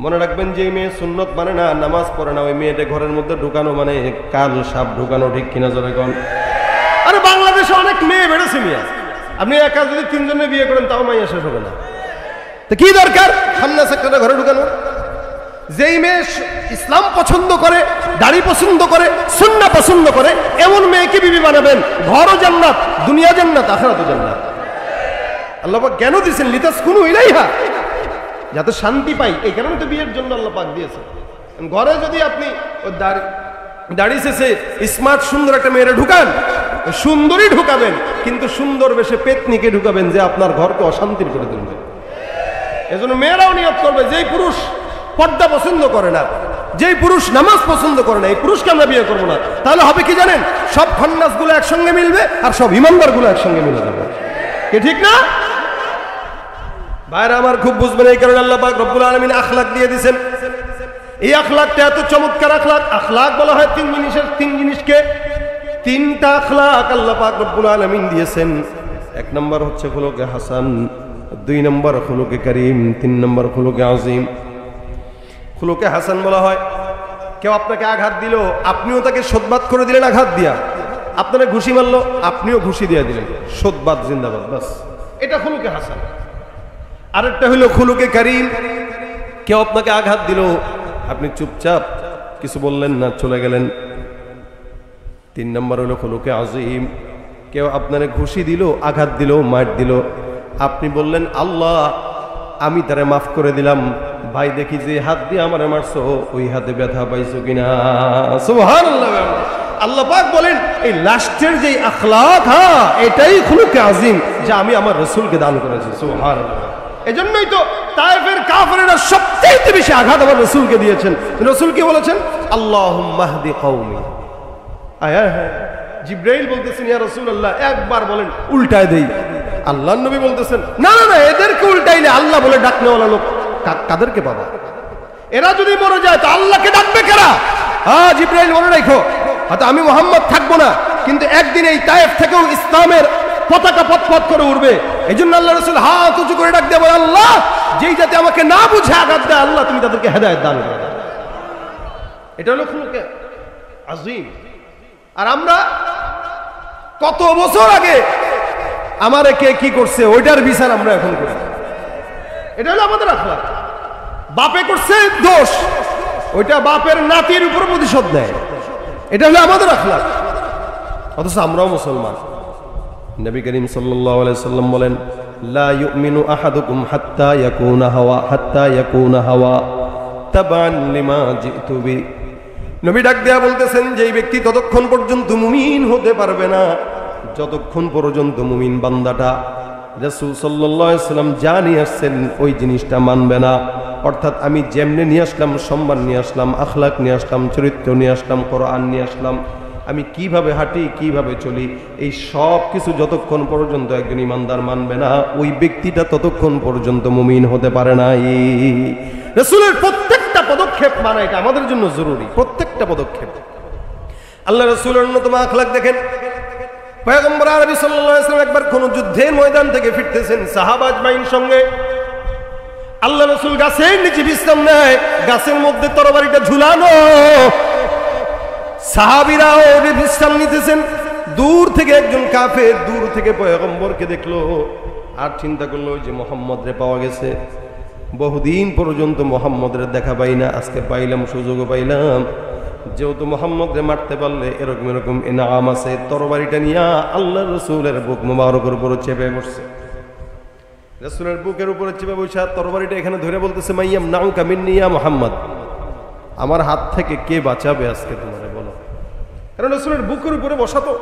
মনে রাখবেন, যে মেয়ে সুন্নত মানে না, নামাজ পড়ে না, ওই মেয়েটা ঘরের মধ্যে ঢুকানো মানে কাল সাপ ঢুকানো, ঠিক কিনা জোরে কোন? আরে বাংলাদেশে অনেক মেয়ে বেড়েছে মিয়া, আপনি একা যদি 3 জনে বিয়ে করেন তাও মাইয়া শেষ হবে না। তো কি দরকার খান্নাস একটা ঘরে ঢুকানো? যেই মেয়ে ইসলাম পছন্দ করে, দাড়ি পছন্দ করে, সুন্নাহ পছন্দ করে, এমন মেয়েকে বিবি বানাবেন। ঘরও জান্নাত, দুনিয়া জান্নাত, আখিরাতও জান্নাত। আল্লাহ পাক কেন দিয়েছেন? লিতাসকুনু ইলাইহা, যাতে শান্তি পাই। এই কারণে তো বিয়ের জন্য আল্লাহ পাক দিয়েছে। ঘরে যদি আপনি দাড়ি শেষে স্মার্ট সুন্দর একটা মেয়েরে ঢুকান, সুন্দরই ঢুকাবেন, কিন্তু সুন্দর বেশে পেতনিকে ঢুকাবেন যে আপনার ঘরকে অশান্তির করে তুলবে। এজন্য মেয়েরাও নিয়ত করবে, যেই পুরুষ পর্দা পছন্দ করে না, যেই পুরুষ নামাজ পছন্দ করে না, এই পুরুষকে আমরা বিয়ে করবো না। তাহলে হবে কি জানেন? সব খান্নাসগুলো একসঙ্গে মিলবে আর সব ইমানদারগুলো একসঙ্গে মিলে যাবে। কি ঠিক না ভাইরা আমার? খুব বুঝবেন। এই কারণে আল্লাহ পাক রব্বুল আলামিন আখলাক দিয়ে দিয়েছেন। এই আখলাকটা এত চমৎকার আখলাক। আখলাক বলা হয় 3 জিনিসকে, 3টা আখলাক আল্লাহ পাক রব্বুল আলামিন দিয়েছেন। 1 নম্বর হচ্ছে খুলুকে হাসান, 2 নম্বর খুলুকে করিম, 3 নম্বর খুলুকে আজিম। খুলুকে হাসান বলা হয় কেউ আপনাকে আঘাত দিল, আপনিও তাকে শোধবাদ করে দিলেন আঘাত দিয়া। আপনারা ঘুষি মারলো, আপনিও ঘুষি দিয়ে দিলেন, শোধবাদ জিন্দাবাদ, বাস, এটা খুলুকে হাসান। আরেকটা হলো খুলুকে করিম, কেউ আপনাকে আঘাত দিল, আপনি চুপচাপ কিছু বললেন না, চলে গেলেন। 3 নম্বর হলো খুলুকে আজিম, কেউ আপনারে ঘুষি দিল, আঘাত দিল, মার দিল, আপনি বললেন আল্লাহ আমি তারে মাফ করে দিলাম। ভাই দেখি যে হাত দিয়ে আমারে মারছো, ওই হাতে ব্যথা পাইছো কিনা? সুবহানাল্লাহ। আল্লাহ পাক বলেন এই লাস্টের যে আখলাক, হ্যাঁ এটাই খুলুকে আজিম, যা আমি আমার রাসূলকে দান করেছি। সুবহানাল্লাহ। এজন্যই তো তায়েফের কাফেররা সবচেয়ে বেশি আঘাত আমার রাসূলকে দিয়েছেন। রাসূল কি বলেছেন? আল্লাহুম্মা হদি কওমি। জিবরাইল বলতেছেন ইয়া রাসূলুল্লাহ একবার বলেন উল্টায় দেই। আল্লাহর নবী বলতেছেন না না না, এদেরকে উল্টাইলে আল্লাহ বলে ডাকনেওয়ালা লোক কাদেরকে পাবা? এরা যদি মরে যায় তো আল্লাহকে ডাকবে কারা? হ্যাঁ জিবরাইল মনে রাখো, হয়তো আমি মুহাম্মদ থাকবো না, কিন্তু একদিন এই তায়েফ থেকেও ইসলামের পতাকা পথ করে উঠবে। এই জন্য আল্লাহ রাসূল হাত উঁচু করে ডাক দিয়ে বলে আল্লাহ যেই যাতে আমাকে না বুঝে আঘাত দেয়, আল্লাহ তুমি তাদেরকে হেদায়েত দান করে দাও। এটা হলো খুলুকে আজিম। আর আমরা কত বছর আগে আমারে কে কি করছে ওইটার বিচার আমরা এখন করি। এটা হলো আমাদের আখলাক। বাপে করছে দোষ, ওইটা বাপের নাতির উপর প্রতিশোধ নেয়, এটা হলো আমাদের আখলাক। অথচ আমরাও মুসলমান। নবী করিম সাল্লাল্লাহু আলাইহি সাল্লাম বলেন লা ইউমিনু আহাদুকুম হাত্তা ইয়াকুনা হাওয়া তাবান লিমা জিতু বি। নবী ডাক দেয়া বলতেছেন যে এই ব্যক্তি ততক্ষণ পর্যন্ত মুমিন হতে পারবে না যতক্ষণ পর্যন্ত মুমিন বান্দাটা রাসূল সাল্লাল্লাহু আলাইহি ওয়াসাল্লাম যা নিয়ে আসছেন ওই জিনিসটা মানবে না। অর্থাৎ আমি যেমনে নিয়ে আসলাম, সম্মান নিয়ে আসলাম, আখলাক নিয়ে আসলাম, চরিত্র নিয়ে আসলাম, কোরআন নিয়ে আসলাম, আমি কিভাবে হাঁটি, কিভাবে চলি, এই সব কিছু যতক্ষণ পর্যন্ত একজন ইমানদার মানবে না, ওই ব্যক্তিটা ততক্ষণ পর্যন্ত মুমিন হতে পারে না। রাসূলের প্রত্যেকটা পদক্ষেপ মানা এটা আমাদের জন্য জরুরি, প্রত্যেকটা পদক্ষেপ। আল্লাহ রাসূলের অন্যতম আখলাক দেখেন, পয়গম্বর আরবি সাল্লাল্লাহু আলাইহি ওয়াসাল্লাম একবার কোন যুদ্ধের ময়দান থেকে ফিরতেছেন সাহাবা আজমাইন সঙ্গে। আল্লাহ রাসূল গাছের নিচে বিশ্রাম নেয়, গাছের মধ্যে তরবারিটা ঝুলানো, সাহাবীরাও বিশ্রাম নিতেছেন। দূর থেকে একজন কাফের দূর থেকে পয়গম্বরকে দেখলো আর চিন্তা করলো যে মুহাম্মদ রে পাওয়া গেছে, বহুদিন পর্যন্ত মুহাম্মদের দেখা পাই না, আজকে পাইলাম, সুযোগও পাইলাম, যেহেতু মুহাম্মদ রে মারতে পারলে এরকম এরকম ইনাম আছে। তরবারিটা নিয়ে আল্লাহ রাসূলের বুক মুবারকের উপর চেপে বসছে। রাসূলের বুকের উপরে চেপে বসে তরবারিটা এখানে ধরে বলতেছে, মাইয়াম নাউকা মিন্নি ইয়া মুহাম্মদ, আমার হাত থেকে কে বাঁচাবে আজকে তোমারে বলো। কারণ রাসূলের বুকের উপরে বসা তো,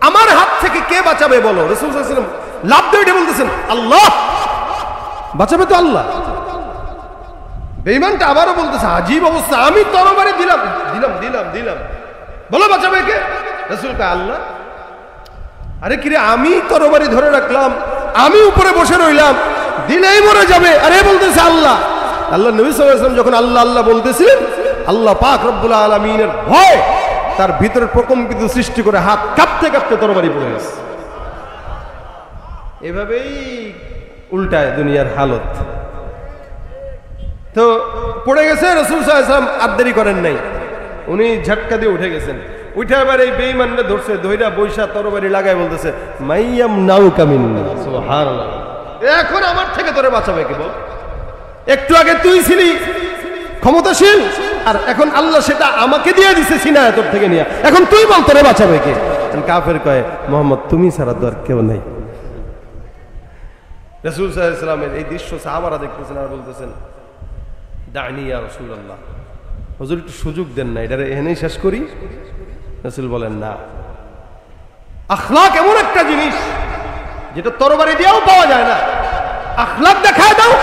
আমার হাত থেকে কে বাঁচাবে বলো। রাসূল সাল্লাল্লাহু আলাইহি ওয়াসাল্লাম লাফ দিয়ে বলতেছেন, আল্লাহ বাঁচাবে তো আল্লাহ। বেঈমানটা আবারও বলতেছে, আজীব অবস্থা, আমি তরবারি দিলাম দিলাম দিলাম দিলাম, বলো বাঁচাবে কে? রাসূল কয় আল্লাহ। আরে কিরে, আমি তরবারি ধরে রাখলাম, আমি উপরে বসে রইলাম, দিলেই মরে যাবে, আরে বলতেছে আল্লাহ। আল্লাহ নবী সাল্লাল্লাহু আলাইহি ওয়াসাল্লাম যখন আল্লাহ আল্লাহ বলতেছিলেন, আল্লাহ পাক রব্বুল আলামিনের ভয় তার ভিতরে প্রকম্পিত সৃষ্টি করে হাত কাঁপতে কাঁপতে তরবারি পড়ে গেছে। এভাবেই উল্টায় দুনিয়ার হালত। তো পড়ে গেছে, রাসূল সাল্লাল্লাহু আলাইহি ওয়াসাল্লাম আর দেরি করেন নাই, উনি ঝটকা দিয়ে উঠে গেছেন। উঠে আবার এই বেঈমানকে ধরছে, ধইরা বৈশা তরবারি লাগায় বলতেছে, মাইয়াম নাউকা মিন্নি, সুবহানাল্লাহ, এখন আমার থেকে তোরে বাঁচাবে কে বল? একটু আগে তুই ছিলি ক্ষমতাশীল, আর এখন আল্লাহ সেটা আমাকে দিয়ে দিছে সিনায় তোর থেকে নিয়ে, এখন তুই বল তোরে বাঁচাবে কে? কাফের কয়, মুহাম্মদ তুমি ছাড়া তো আর কেউ নেই। রাসূল সাল্লাল্লাহু আলাইহি ওয়াসাল্লামের এই দৃশ্য সাহাবারা দেখতেছেন আর বলতেছেন, দানি ইয়া রাসূলুল্লাহ, হুজুর একটু সুযোগ দেন না, এটা এখানেই শেষ করি। রাসূল বলেন, না, আখলাক এমন একটা জিনিস যেটা তরবারি দিয়েও পাওয়া যায় না। আখলাক দেখায় দাও,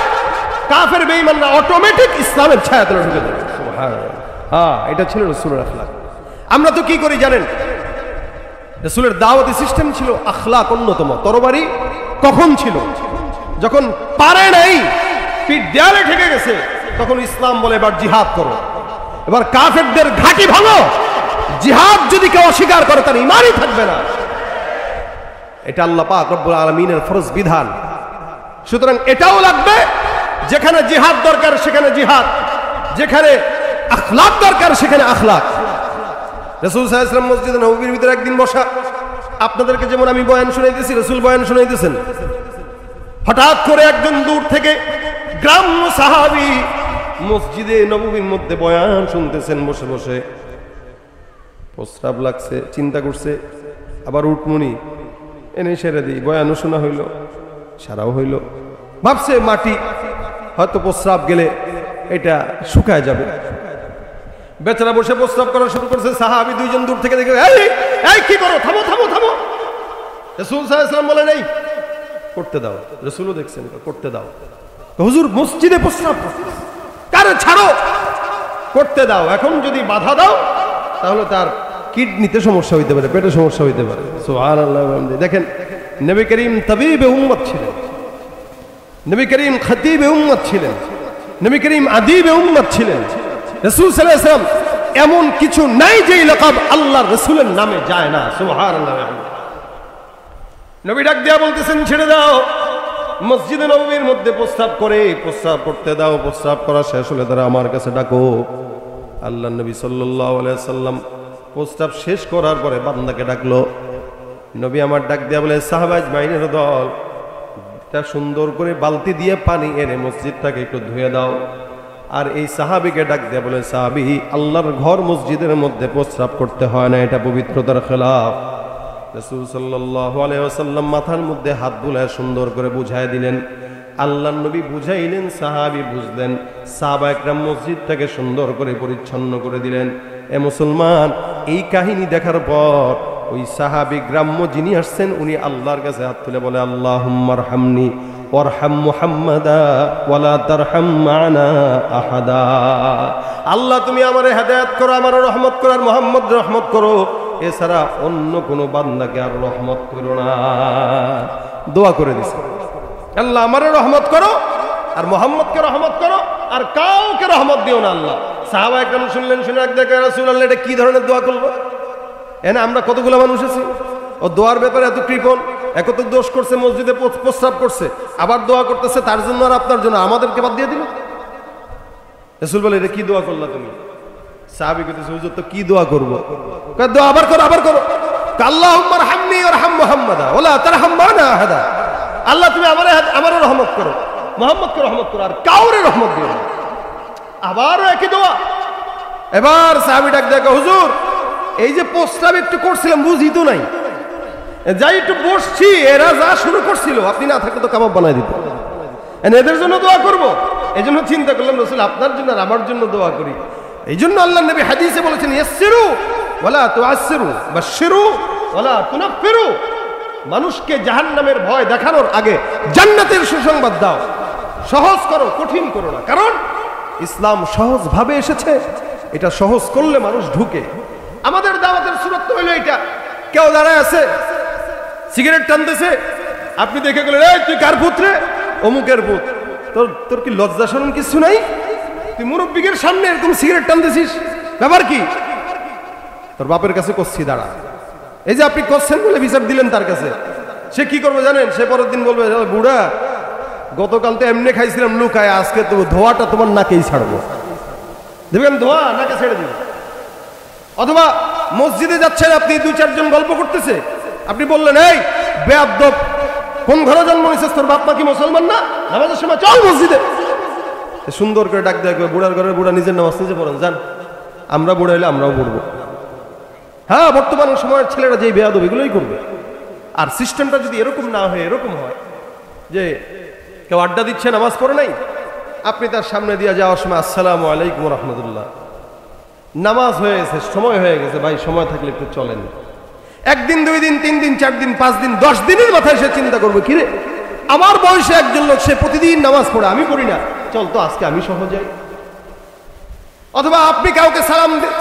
কাফের বেঈমানরা অটোমেটিক ইসলামের ছায়াতলে ঢুকে যাবে। সুবহানাল্লাহ। হ্যাঁ, এটা ছিল রাসূলের আখলাক। আমরা তো কি করি জানেন, রাসূলের দাওয়াতি সিস্টেম ছিল আখলাক অন্যতম। তরবারি কখন ছিল? যখন পারে নাই, পিঠ দেয়ালে ঠেকে গেছে, তখন ইসলাম বলে এবার জিহাদ করো, এবার কাফেরদের ঘাঁটি ভাঙো। জিহাদ যদি কেউ অস্বীকার করে তার ঈমানই থাকবে না। এটা আল্লাহ পাক রব্বুল আলামিনের ফরজ বিধান। সুতরাং এটাও লাগবে, যেখানে জিহাদ দরকার সেখানে জিহাদ, যেখানে আখলাক দরকার সেখানে আখলাক। রাসূল সাল্লাল্লাহু আলাইহি ওয়াসাল্লাম মসজিদে নববীর ভিতরে একদিন বসা, আপনাদেরকে যেমন আমি বয়ান শুনাইতেছি, রাসূল বয়ান শুনাইতেছেন। হঠাৎ করে একজন দূর থেকে গ্রাম্য সাহাবী মসজিদে নববীর মধ্যে বয়ান শুনতেছেন, বসে বসে প্রস্রাব লাগছে, চিন্তা করছে আবার উঠমুনি এনে সেরে দিই, বয়ানও শোনা হইল, সারাও হইল, ভাবছে মাটি হয়তো প্রস্রাব গেলে এটা শুকায় যাবে। বেচারা বসে প্রস্রাব করা শুরু করছে। সাহাবী দুইজন দূর থেকে দেখে, এই এই কি করো, থামো থামো থামো। রাসূল সাল্লাল্লাহু আলাইহি ওয়াসাল্লাম বলেন, এই করতে দাও। রাসূলও দেখছেন, করতে দাও। হুজুর মসজিদে প্রস্রাব কারে ছাড়ো, করতে দাও। এখন যদি বাধা দাও তাহলে তার কিডনিতে সমস্যা হইতে পারে, পেটে সমস্যা হইতে পারে। সুবহানাল্লাহ। দেখেন, নবী করিম তাবিবে উম্মত ছিলেন, নবী করিম খতিবে উম্মত ছিলেন, নবী করিম আদিবে উম্মত ছিলেন। রাসূল সাল্লাল্লাহু আলাইহি ওয়াসাল্লাম এমন কিছু নাই যে লাকাব আল্লাহর রাসূলের নামে যায় না। সুবহানাল্লাহ। নবী ডাক দিয়া বলতেছেন, ছেড়ে দাও। মসজিদে নববীর মধ্যে প্রস্রাব করে, প্রস্রাব করতে দাও। প্রস্রাব করা শেষ হলে তারা আমার কাছে ডাকো। আল্লাহর নবী সাল্লাল্লাহু আলাইহি ওয়াসাল্লাম প্রস্রাব শেষ করার পরে বান্দাকে ডাকলো। নবী আমার ডাক দিয়া বলে, সাহাবা আজমাইনের দল, এটা সুন্দর করে বালতি দিয়ে পানি এনে মসজিদটাকে একটু ধুয়ে দাও। আর এই সাহাবীকে ডাক দিয়া বলে, সাহাবী, আল্লাহর ঘর মসজিদের মধ্যে প্রস্রাব করতে হয় না, এটা পবিত্রতার খেলাফ। রাসূল সাল্লাল্লাহু আলাইহি ওয়াসাল্লাম মাথার মধ্যে হাত বুলায় সুন্দর করে বুঝায় দিলেন। আল্লাহর নবী বুঝাইলেন, সাহাবী বুঝলেন, সাহাবা একরাম মসজিদটাকে সুন্দর করে পরিচ্ছন্ন করে দিলেন। এ মুসলমান, এই কাহিনী দেখার পর ওই সাহাবী গ্রাম্য যিনি আসছেন উনি আল্লাহর কাছে হাত তুলে বলে, আল্লাহুম্মা আরহামনি ওয়ারহাম মুহাম্মাদা ওয়ালা তারহাম মা'না আহাদা। আল্লাহ তুমি আমারে হেদায়েত করো, আমারে রহমত করো, আর মুহাম্মদ রহমত করো, এছাড়া অন্য কোনো বান্দাকে আর রহমত করো না। দোয়া করে দিছে, আল্লাহ আমারে রহমত করো আর মুহাম্মদকে রহমত করো, আর কাউকে রহমত দিও না আল্লাহ। সাহাবায়ে কেরাম শুনলেন, শুনে এক দেখে রাসূলুল্লাহ এটা কি ধরনের দোয়া করবো? এনে আমরা কতগুলো মানুষ আছি, ও দোয়ার ব্যাপারে এত কৃপণ, একত দোষ করছে, মসজিদে প্রস্রাব করছে, আবার দোয়া করতেছে তার জন্য আর আপনার জন্য, আমাদেরকে বাদ দিয়ে দিল। রাসূল বলে, এটা কি দোয়া করলা তুমি? সাহাবী কইতেছে, হুজুর তো কি দোয়া করবো? কয় দোয়া আবার করো, আবার করো। আল্লাহুম্মা আরহামনি ওয়ারহাম মুহাম্মাদা ওয়ালা তারহাম মা'না আহাদা। আল্লাহ তুমি আমারে রহমত করো, মুহাম্মদকে রহমত করো, আর কাউরে রহমত দিও না। আবারও একই দোয়া। এবার সাহাবী ডাক দেখো, হুজুর এই যে প্রস্রাব একটু করছিলাম বুঝি তো নাই, যাই একটু বসছি, এরা যা শুরু করছিল আপনি না থাকলে তো কাবাব বানাই দিত, এদের জন্য দোয়া করব। এই জন্য চিন্তা করলাম রাসূল আপনার জন্য আর আমার জন্য দোয়া করি। এই জন্য আল্লাহ নবী হাদিসে বলেছেন, ইয়াসসিরু ওয়ালা তুআসসিরু বাশশিরু ওয়ালা তুনাফফিরু। মানুষকে জাহান্নামের ভয় দেখানোর আগে জান্নাতের সুসংবাদ দাও। সহজ করো, কঠিন করো না, কারণ ইসলাম সহজ ভাবে এসেছে, এটা সহজ করলে মানুষ ঢুকে। আমাদের দাওয়াতের সুরত হইল এটা, কেউ দাঁড়ায় আছে সিগারেট টানতেছে, আপনি দেখে গেলেন, এই তুই কার পুত্রে? অমুকের পুত। তোর কি লজ্জা শরম কিছু নাই? তুই মুরব্বিকের সামনে এরকম সিগারেট টানতেছিস, ব্যাপার কি? তোর বাপের কাছে করছি, দাঁড়া। এই যে আপনি করছেন বলে বিচার দিলেন তার কাছে, সে কি করবে জানেন? সে পরের দিন বলবে, বুড়া গতকাল তো এমনি খাইছিলাম লুকায়, আজকে তো ধোয়াটা তোমার নাকেই ছাড়বো। দেখবেন ধোয়া নাকে ছেড়ে দিবে। অথবা মসজিদে যাচ্ছেন আপনি, দুই চারজন গল্প করতেছে, আপনি বললেন, এই বেয়াদব, কোন ঘরে জন্ম নিয়েছিস? তোর বাপ মা কি মুসলমান না? নামাজের সময় চল মসজিদে। সুন্দর করে ডাক দেওয়া, বুড়ার ঘরের বুড়া নিজের নামাজ নিজে পড়েন, যান, আমরা বুড়া হইলে আমরাও পড়বো। হ্যাঁ, বর্তমান সময়ের ছেলেরা যেই বেয়াদব এগুলোই করবে। আর সিস্টেমটা যদি এরকম না হয়, এরকম হয় যে কেউ আড্ডা দিচ্ছে, নামাজ পড়ে নাই, আপনি তার সামনে দিয়ে যাওয়ার সময় আসসালামু আলাইকুম রাহমাতুল্লাহ, নামাজ হয়ে গেছে, সময় হয়ে গেছে, ভাই সময় থাকলে একটু চলেন। একদিন, 2 দিন, 3 দিন, 4 দিন, 5 দিন, 10 দিনের মাথায় সে চিন্তা করবে, কিরে আমার বয়সে একজন লোক সে প্রতিদিন নামাজ পড়ে, আমি পড়ি না, চল তো আজকে আমি সহ যাই। অথবা আপনি কাউকে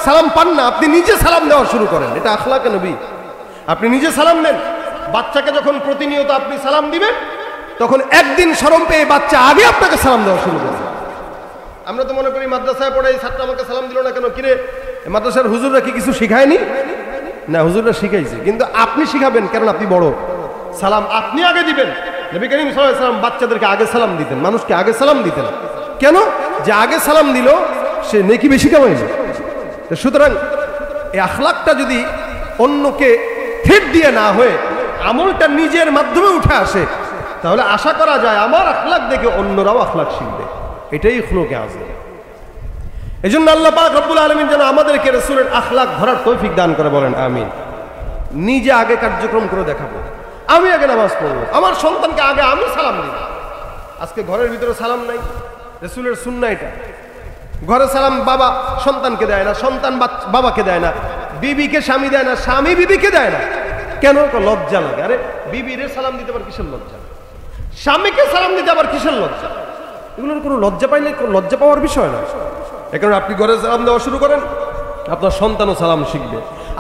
সালাম পান না, আপনি নিজে সালাম দেওয়া শুরু করেন, এটা আখলাকে নবী। আপনি নিজে সালাম দেন। বাচ্চাকে যখন প্রতিনিয়ত আপনি সালাম দিবেন, তখন একদিন শরম পেয়ে বাচ্চা আগে আপনাকে সালাম দেওয়া শুরু করবে। আমরা তো মনে করি মাদ্রাসায় পড়ে এই ছাত্র আমাকে সালাম দিল না কেন, কিরে মাদ্রাসার হুজুররা কি কিছু শিখায়নি? না, হুজুররা শিখাইছে, কিন্তু আপনি শিখাবেন, কারণ আপনি বড়। সালাম আপনি আগে দিবেন। নবী করিম সাল্লাল্লাহু আলাইহি ওয়াসাল্লাম বাচ্চাদেরকে আগে সালাম দিতেন, মানুষকে আগে সালাম দিতেন। কেন? যে আগে সালাম দিল সে নেকি বেশি কামাইছে। সুতরাং এই আখলাকটা যদি অন্যকে ফেট দিয়ে না হয়ে আমলটা নিজের মাধ্যমে উঠে আসে, তাহলে আশা করা যায় আমার আখলাক দেখে অন্যরাও আখলাক শিখবে। এটাই খুলুকে আযম। এজন্য আল্লাহ পাক রব্বুল আলামিন যেন আমাদেরকে রাসূলের আখলাক ধরার তৌফিক দান করে, বলেন আমিন। নিজে আগে কার্যক্রম করে দেখাবো, আমি আগে নামাজ পড়বো, আমার সন্তানকে আগে আমি সালাম দিব। আজকে ঘরের ভিতরে সালাম নাই, রাসূলের সুন্নাহ এটা। ঘরে সালাম বাবা সন্তানকে দেয় না, সন্তান বাবাকে দেয় না, বিবিকে স্বামী দেয় না, স্বামী বিবিকে দেয় না। কেন? লজ্জা লাগে। আরে বিবিরে সালাম দিতে আবার কিসের লজ্জা? স্বামীকে সালাম দিতে আবার কিসের লজ্জা? এগুলোর কোনো লজ্জা পাইলে লজ্জা পাওয়ার বিষয় না। এখন আপনি ঘরে সালাম দেওয়া শুরু করেন, আপনার সন্তানও সালাম শিখবে।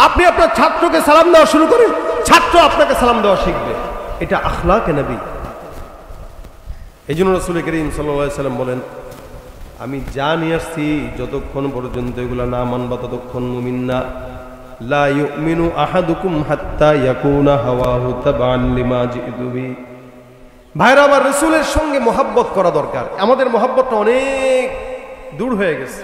আপনি আপনার ছাত্রকে সালাম দেওয়া শুরু করেন, ছাত্র আপনাকে সালাম দেওয়া শিখবে। এটা আখলাকে নবী। এই জন্য রাসূল করিম সাল্লাল্লাহু আলাইহি ওয়াসাল্লাম বলেন, আমি যা নিয়ে আসছি যতক্ষণ পর্যন্ত এগুলা না মানবা ততক্ষণ মুমিন না। লা ইউমিনু আহাদুকুম হাত্তা ইয়াকুনা হাওয়াহু তাবান লিমা জিতু বিহি। ভাইরা আমার, রাসূলের সঙ্গে মহব্বত করা দরকার। আমাদের মহব্বতটা অনেক দূর হয়ে গেছে,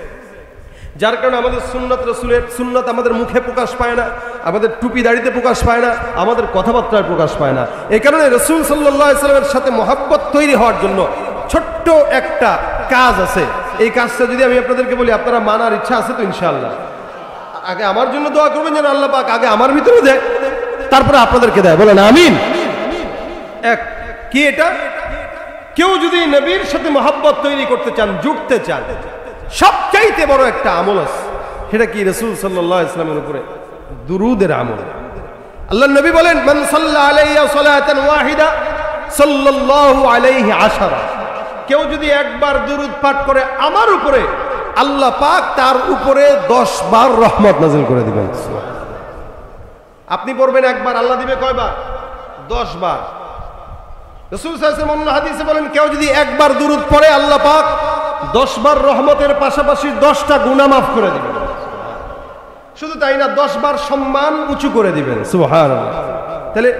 যার কারণে আমাদের সুন্নাত, রাসূলের সুন্নাত আমাদের মুখে প্রকাশ পায় না, আমাদের টুপি দাড়িতে প্রকাশ পায় না, আমাদের কথাবার্তায় প্রকাশ পায় না। এই কারণে রাসূল সাল্লাল্লাহু আলাইহি ওয়াসাল্লামের সাথে মহব্বত তৈরি হওয়ার জন্য ছোট্ট একটা কাজ আছে। এই কাজটা যদি আমি আপনাদেরকে বলি, আপনারা মানার ইচ্ছা আছে তো? ইনশাআল্লাহ। আগে আমার জন্য দোয়া করবেন যেন আল্লাহ পাক আগে আমার ভিতরে দেয়, তারপরে আপনাদেরকে দেয়, বলেন আমিন। এক কি এটা? কেউ যদি নবীর সাথে মহব্বত তৈরি করতে চান, জুড়তে চান, সবচাইতে বড় একটা আমল আছে। সেটা কি? রাসূল সাল্লাল্লাহু আলাইহি ওয়াসাল্লামের উপরে দুরুদের আমল। আল্লাহর নবী বলেন, মান সাল্লা আলাইয়া সালাতান ওয়াহিদা সাল্লাল্লাহু আলাইহি আশারা, কেউ যদি একবার দুরূদ পাঠ করে আমার উপরে, আল্লাহ পাক তার উপরে 10 বার রহমত নাযিল করে দিবেন। আপনি পড়বেন একবার, আল্লাহ দিবে কয়বার? 10 বার। রাসূল সাল্লাল্লাহু আলাইহি ওয়াসাল্লাম অন্য হাদিসে বলেন, কেউ যদি একবার দুরূদ পড়ে আল্লাহ পাক 10 বার রহমতের পাশাপাশি 10টা গুনাহ মাফ করে দিবেন। শুধু তাই না, 10 বার সম্মান উঁচু করে দিবেন। সুবহানাল্লাহ। তাহলে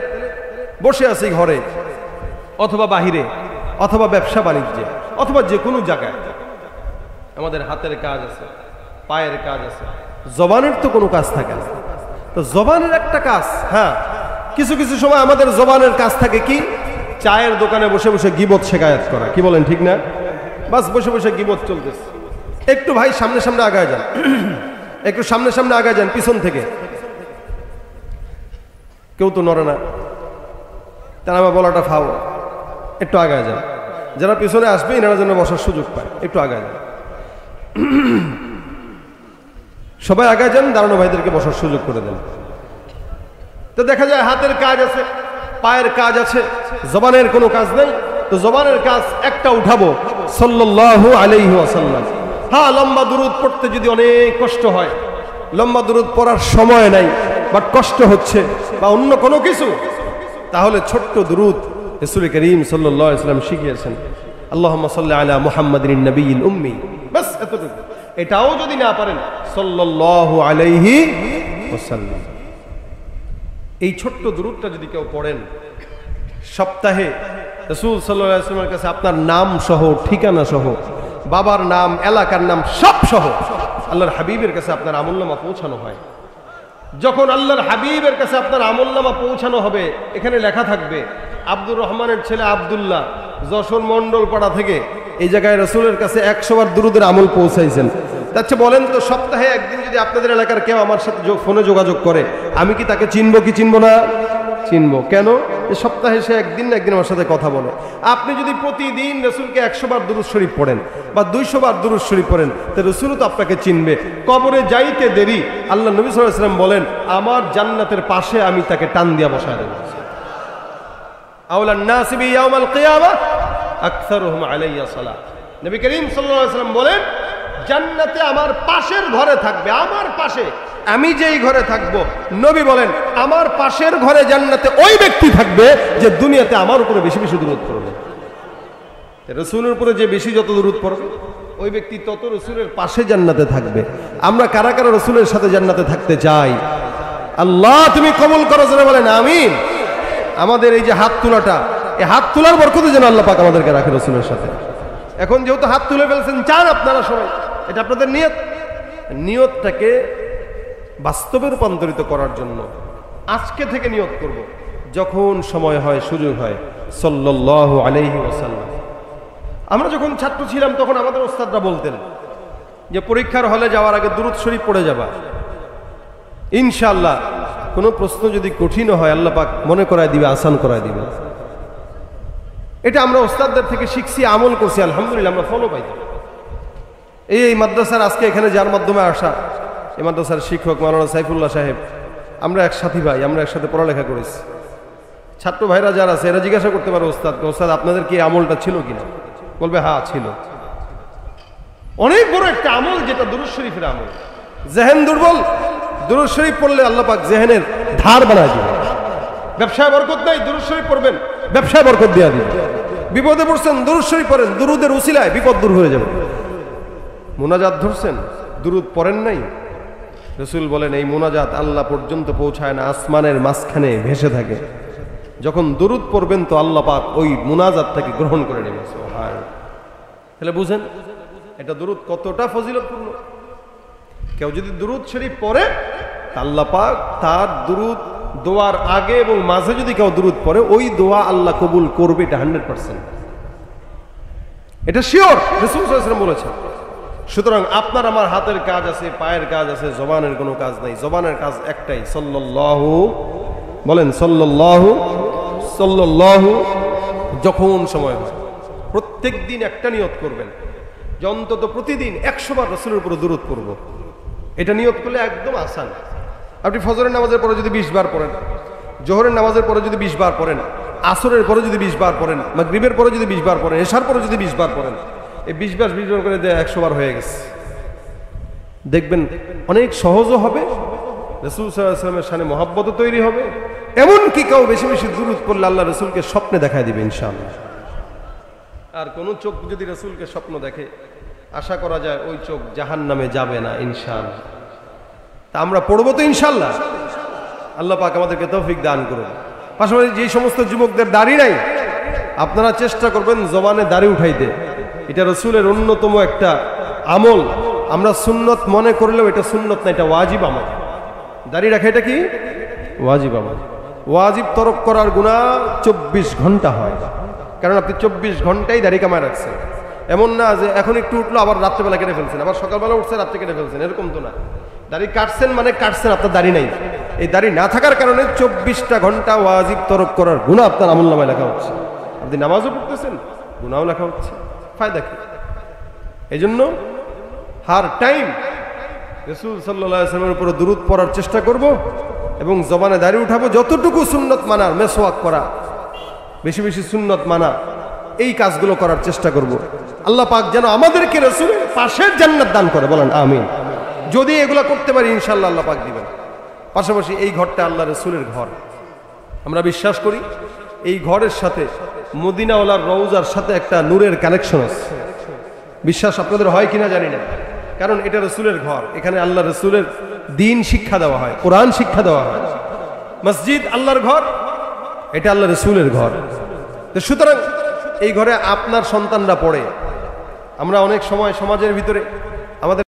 বসে আছি ঘরে অথবা বাহিরে অথবা ব্যবসা বাণিজ্যে অথবা যে কোনো জায়গায়, আমাদের হাতের কাজ আছে, পায়ের কাজ আছে, জবানের তো কোনো কাজ থাকে না। তো জবানের একটা কাজ, হ্যাঁ, কিছু কিছু সময় আমাদের জবানের কাজ থাকে কি, চায়ের দোকানে বসে বসে গীবত শেখায়াত করা। কি বলেন, ঠিক না? বাস বসে বসে গীবত চলতেছে। একটু ভাই সামনে সামনে আগায় যান, একটু সামনে সামনে আগায় যান, পিছন থেকে কেউ তো নড়ে না, তারা আমার বলাটা ফাও, একটু আগায় যান। যারা পিছনে আসবে এনারা যেন বসার সুযোগ পায়, একটু আগায় যান। সবাই আগায় যান, দাঁড়ানো ভাইদেরকে বসার সুযোগ করে দেন। তো দেখা যায় হাতের কাজ আছে, পায়ের কাজ আছে, জবানের কোনো কাজ নেই। তো জবানের কাজ একটা উঠাবো, সাল্লাল্লাহু আলাইহি ওয়াসাল্লাম। হ্যাঁ, লম্বা দুরূদ পড়তে যদি অনেক কষ্ট হয়, লম্বা দুরূদ পড়ার সময় নাই, বাট কষ্ট হচ্ছে বা অন্য কোনো কিছু, তাহলে ছোট্ট দুরূদ রাসূল করিম সাল্লাল্লাহু আলাইহি ওয়াসাল্লাম শিখিয়েছেন, আল্লাহুম্মা সাল্লি আলা মুহাম্মাদিন নবিয়্যিল উম্মি। বাস এতটুকু। এটাও যদি না পারেন, সাল্লাল্লাহু আলাইহি ওয়াসাল্লাম। এই ছোট্ট দুরূদটা যদি কেউ পড়েন, সপ্তাহে রাসূল সাল্লাল্লাহু আলাইহি ওয়াসাল্লামের কাছে আপনার নাম সহ, ঠিকানা সহ, বাবার নাম, এলাকার নাম সব সহ আল্লাহর হাবিবের কাছে আপনার আমলনামা পৌঁছানো হয়। যখন আল্লাহর হাবিবের কাছে আপনার আমলনামা পৌঁছানো হবে, এখানে লেখা থাকবে আব্দুর রহমানের ছেলে আব্দুল্লাহ, যশোর মন্ডলপাড়া থেকে এই জায়গায় রাসূলের কাছে 100 বার দুরূদের আমল পৌঁছাইছেন। আচ্ছা বলেন তো, সপ্তাহে একদিন যদি আপনাদের এলাকার কেউ আমার সাথে ফোনে যোগাযোগ করে, আমি কি তাকে চিনবো কি চিনবো না? চিনবো। কেন? এই সপ্তাহে সে একদিন না একদিন আমার সাথে কথা বলে। আপনি যদি প্রতিদিন রাসূলকে 100 বার দুরূদ শরীফ পড়েন বা 200 বার দুরূদ শরীফ পড়েন, তো রাসূলও তো আপনাকে চিনবে। কবরে যাইতে দেরি, আল্লাহ নবী সাল্লাল্লাহু আলাইহি ওয়াসাল্লাম বলেন, আমার জান্নাতের পাশে আমি তাকে টান দিয়া বসায় দেব। আওলান নাস বি ইয়াউমাল কিয়ামা আকসারুহুম আলাইয়া সালাত। নবী করিম সাল্লাল্লাহু আলাইহি ওয়াসাল্লাম বলেন, জান্নাতে আমার পাশের ঘরে থাকবে, আমার পাশে, আমি যেই ঘরে থাকবো, নবী বলেন আমার পাশের ঘরে জান্নাতে ওই ব্যক্তি থাকবে যে দুনিয়াতে আমার উপরে বেশি বেশি দুরূদ পড়বে। রাসূলের উপরে যে বেশি যত দুরূদ পড়বে, ওই ব্যক্তি তত রাসূলের পাশে জান্নাতে থাকবে। আমরা কারা কারা রাসূলের সাথে জান্নাতে থাকতে চাই? আল্লাহ তুমি কবুল করো, যারা বলেন আমিন। আমাদের এই যে হাত তোলাটা, এই হাত তোলার বরকতে যেন আল্লাহ পাক আমাদেরকে রাখে রাসূলের সাথে। এখন যেহেতু হাত তুলে ফেলছেন, চান আপনারা সবাই, এটা আপনাদের নিয়ত, নিয়তটাকে বাস্তবে রূপান্তরিত করার জন্য আজকে থেকে নিয়ত করব, যখন সময় হয়, সুযোগ হয়, সাল্লাল্লাহু আলাইহি ওয়াসাল্লাম। আমরা যখন ছাত্র ছিলাম তখন আমাদের ওস্তাদরা বলতেন যে পরীক্ষার হলে যাওয়ার আগে দুরূদ শরীফ পড়ে যাবা, ইনশাআল্লাহ কোনো প্রশ্ন যদি কঠিন হয় আল্লাহ পাক মনে করায় দিবে, আসান করায় দিবে। এটা আমরা ওস্তাদদের থেকে শিখছি, আমল করছি, আলহামদুলিল্লাহ আমরা ফলো পাই। এই মাদ্রাসার আজকে এখানে যার মাধ্যমে আসা, এই মাদ্রাসার শিক্ষক মাওলানা সাইফুল্লাহ সাহেব, আমরা এক সাথী ভাই, আমরা একসাথে পড়ালেখা করেছি। ছাত্র ভাইরা যারা আছে এরা জিজ্ঞাসা করতে পারে ওস্তাদকে, ওস্তাদ আপনাদের কি আমলটা ছিল কিনা? বলবে হ্যাঁ ছিল। অনেক বড় একটা আমল, যেটা দুরূদ শরীফের আমল। জেহেন দুর্বল, দুরূদ শরীফ পড়লে আল্লাহ পাক জেহেনের ধার বানায় দিবে। ব্যবসায় বরকত নাই, দুরূদ শরীফ পড়বেন, ব্যবসায় বরকত দেয়া দিবে। বিপদে পড়ছেন, দুরূদ শরীফ পড়েন, দুরূদের উসিলায় বিপদ দূর হয়ে যাবে। মুনাজাত ধরছেন, দুরূদ পড়েন নাই, রাসূল বলেন এই মুনাজাত আল্লাহ পর্যন্ত পৌঁছায় না, আসমানের মাঝখানে ভেসে থাকে। যখন দুরূদ পড়বেন তো আল্লাহ পাক ওই মুনাজাতটাকে গ্রহণ করে নেবেন। সুবহানাল্লাহ। তাহলে বুঝেন এটা দুরূদ কতটা ফজিলতপূর্ণ। কেউ যদি দুরূদ শরীফ পড়ে, আল্লাহ পাক তার দুরূদ দোয়ার আগে এবং মাঝে যদি কেউ দুরূদ পড়ে, ওই দোয়া আল্লাহ কবুল করবে, এটা 100%। এটা শিওর, রাসূল সাল্লাল্লাহু আলাইহি ওয়াসাল্লাম বলেছেন। সুতরাং আপনার আমার হাতের কাজ আছে, পায়ের কাজ আছে, জবানের কোনো কাজ নাই। জবানের কাজ একটাই, সাল্লাল্লাহু, বলেন সাল্লাল্লাহু, সাল্লাল্লাহু। যখন সময় হয় প্রত্যেক দিন একটা নিয়ত করবেন যে অন্তত প্রতিদিন 100 বার রাসূলের উপর দুরূদ পড়ব। এটা নিয়ত করলে একদম আসান। আপনি ফজরের নামাজের পরে যদি 20 বার পড়েন, জোহরের নামাজের পরে যদি 20 বার পড়েন, আসরের পরে যদি 20 বার পড়েন, মাগরিবের পরে যদি 20 বার পড়েন, এশার পরে যদি 20 বার পড়েন, এই 20 বার করে দেয় 100 বার হয়ে গেছে। দেখবেন অনেক সহজও হবে, রাসূল সাল্লাল্লাহু আলাইহি ওয়াসাল্লামের শানে মহব্বতও তৈরি হবে, এমনকি কেউ বেশি বেশি দুরূদ পড়লে আল্লাহ রাসূলকে স্বপ্নে দেখায় দিবে ইনশাআল্লাহ। আর কোন চোখ যদি রাসূলকে স্বপ্ন দেখে, আশা করা যায় ওই চোখ জাহান্নামে যাবে না ইনশাআল্লাহ। তা আমরা পড়বো তো ইনশাআল্লাহ। আল্লাহ পাক আমাদেরকে তৌফিক দান করুন। পাশাপাশি যে সমস্ত যুবকদের দাড়ি নাই, আপনারা চেষ্টা করবেন জবানে দাড়ি উঠাইতে। এটা রাসূলের অন্যতম একটা আমল। আমরা সুন্নত মনে করলেও এটা সুন্নত না, এটা ওয়াজিব আমল। দাড়ি রাখা এটা কি ওয়াজিব আমল। ওয়াজিব তরক করার গুনাহ 24 ঘন্টা হয়, কারণ আপনি 24 ঘন্টাই দাড়ি কামায় রাখছেন। এমন না যে এখন একটু উঠলো আবার রাত্রেবেলা কেটে ফেলছেন, আবার সকালবেলা উঠছে রাত্রে কেটে ফেলছেন, এরকম তো না। দাড়ি কাটছেন মানে কাটছেন, আপনার দাড়ি নাই। এই দাড়ি না থাকার কারণে 24টা ঘন্টা ওয়াজিব তরক করার গুনাহ আপনার আমলনামায় লেখা হচ্ছে। আপনি নামাজও পড়তেছেন, গুনাহও লেখা হচ্ছে, ফায়দা কি? এই জন্য হার টাইম রাসূল সাল্লাল্লাহু আলাইহি ওয়াসাল্লামের উপর দুরূদ পড়ার চেষ্টা করব এবং জবানে দাড়ি উঠাবো। যতটুকু সুন্নত মানার, মেসওয়াক করা, বেশি বেশি সুন্নত মানা, এই কাজগুলো করার চেষ্টা করব। আল্লাহ পাক যেন আমাদেরকে রাসূলের পাশের জান্নাত দান করে, বলেন আমিন। যদি এগুলো করতে পারি ইনশাআল্লাহ আল্লাহ পাক দিবেন। পাশাপাশি এই ঘরটা আল্লাহ রাসূলের ঘর, আমরা বিশ্বাস করি এই ঘরের সাথে মদিনাওয়ালার রওজার সাথে একটা নূরের কানেকশন আছে। বিশ্বাস আপনাদের হয় কিনা জানি না, কারণ এটা রাসূলের ঘর। এখানে আল্লাহ রাসূলের দ্বীন শিক্ষা দেওয়া হয়, কোরআন শিক্ষা দেওয়া হয়। মসজিদ আল্লাহর ঘর, এটা আল্লাহ রাসূলের ঘর। তো সুতরাং এই ঘরে আপনার সন্তানরা পড়ে। আমরা অনেক সময় সমাজের ভিতরে আমাদের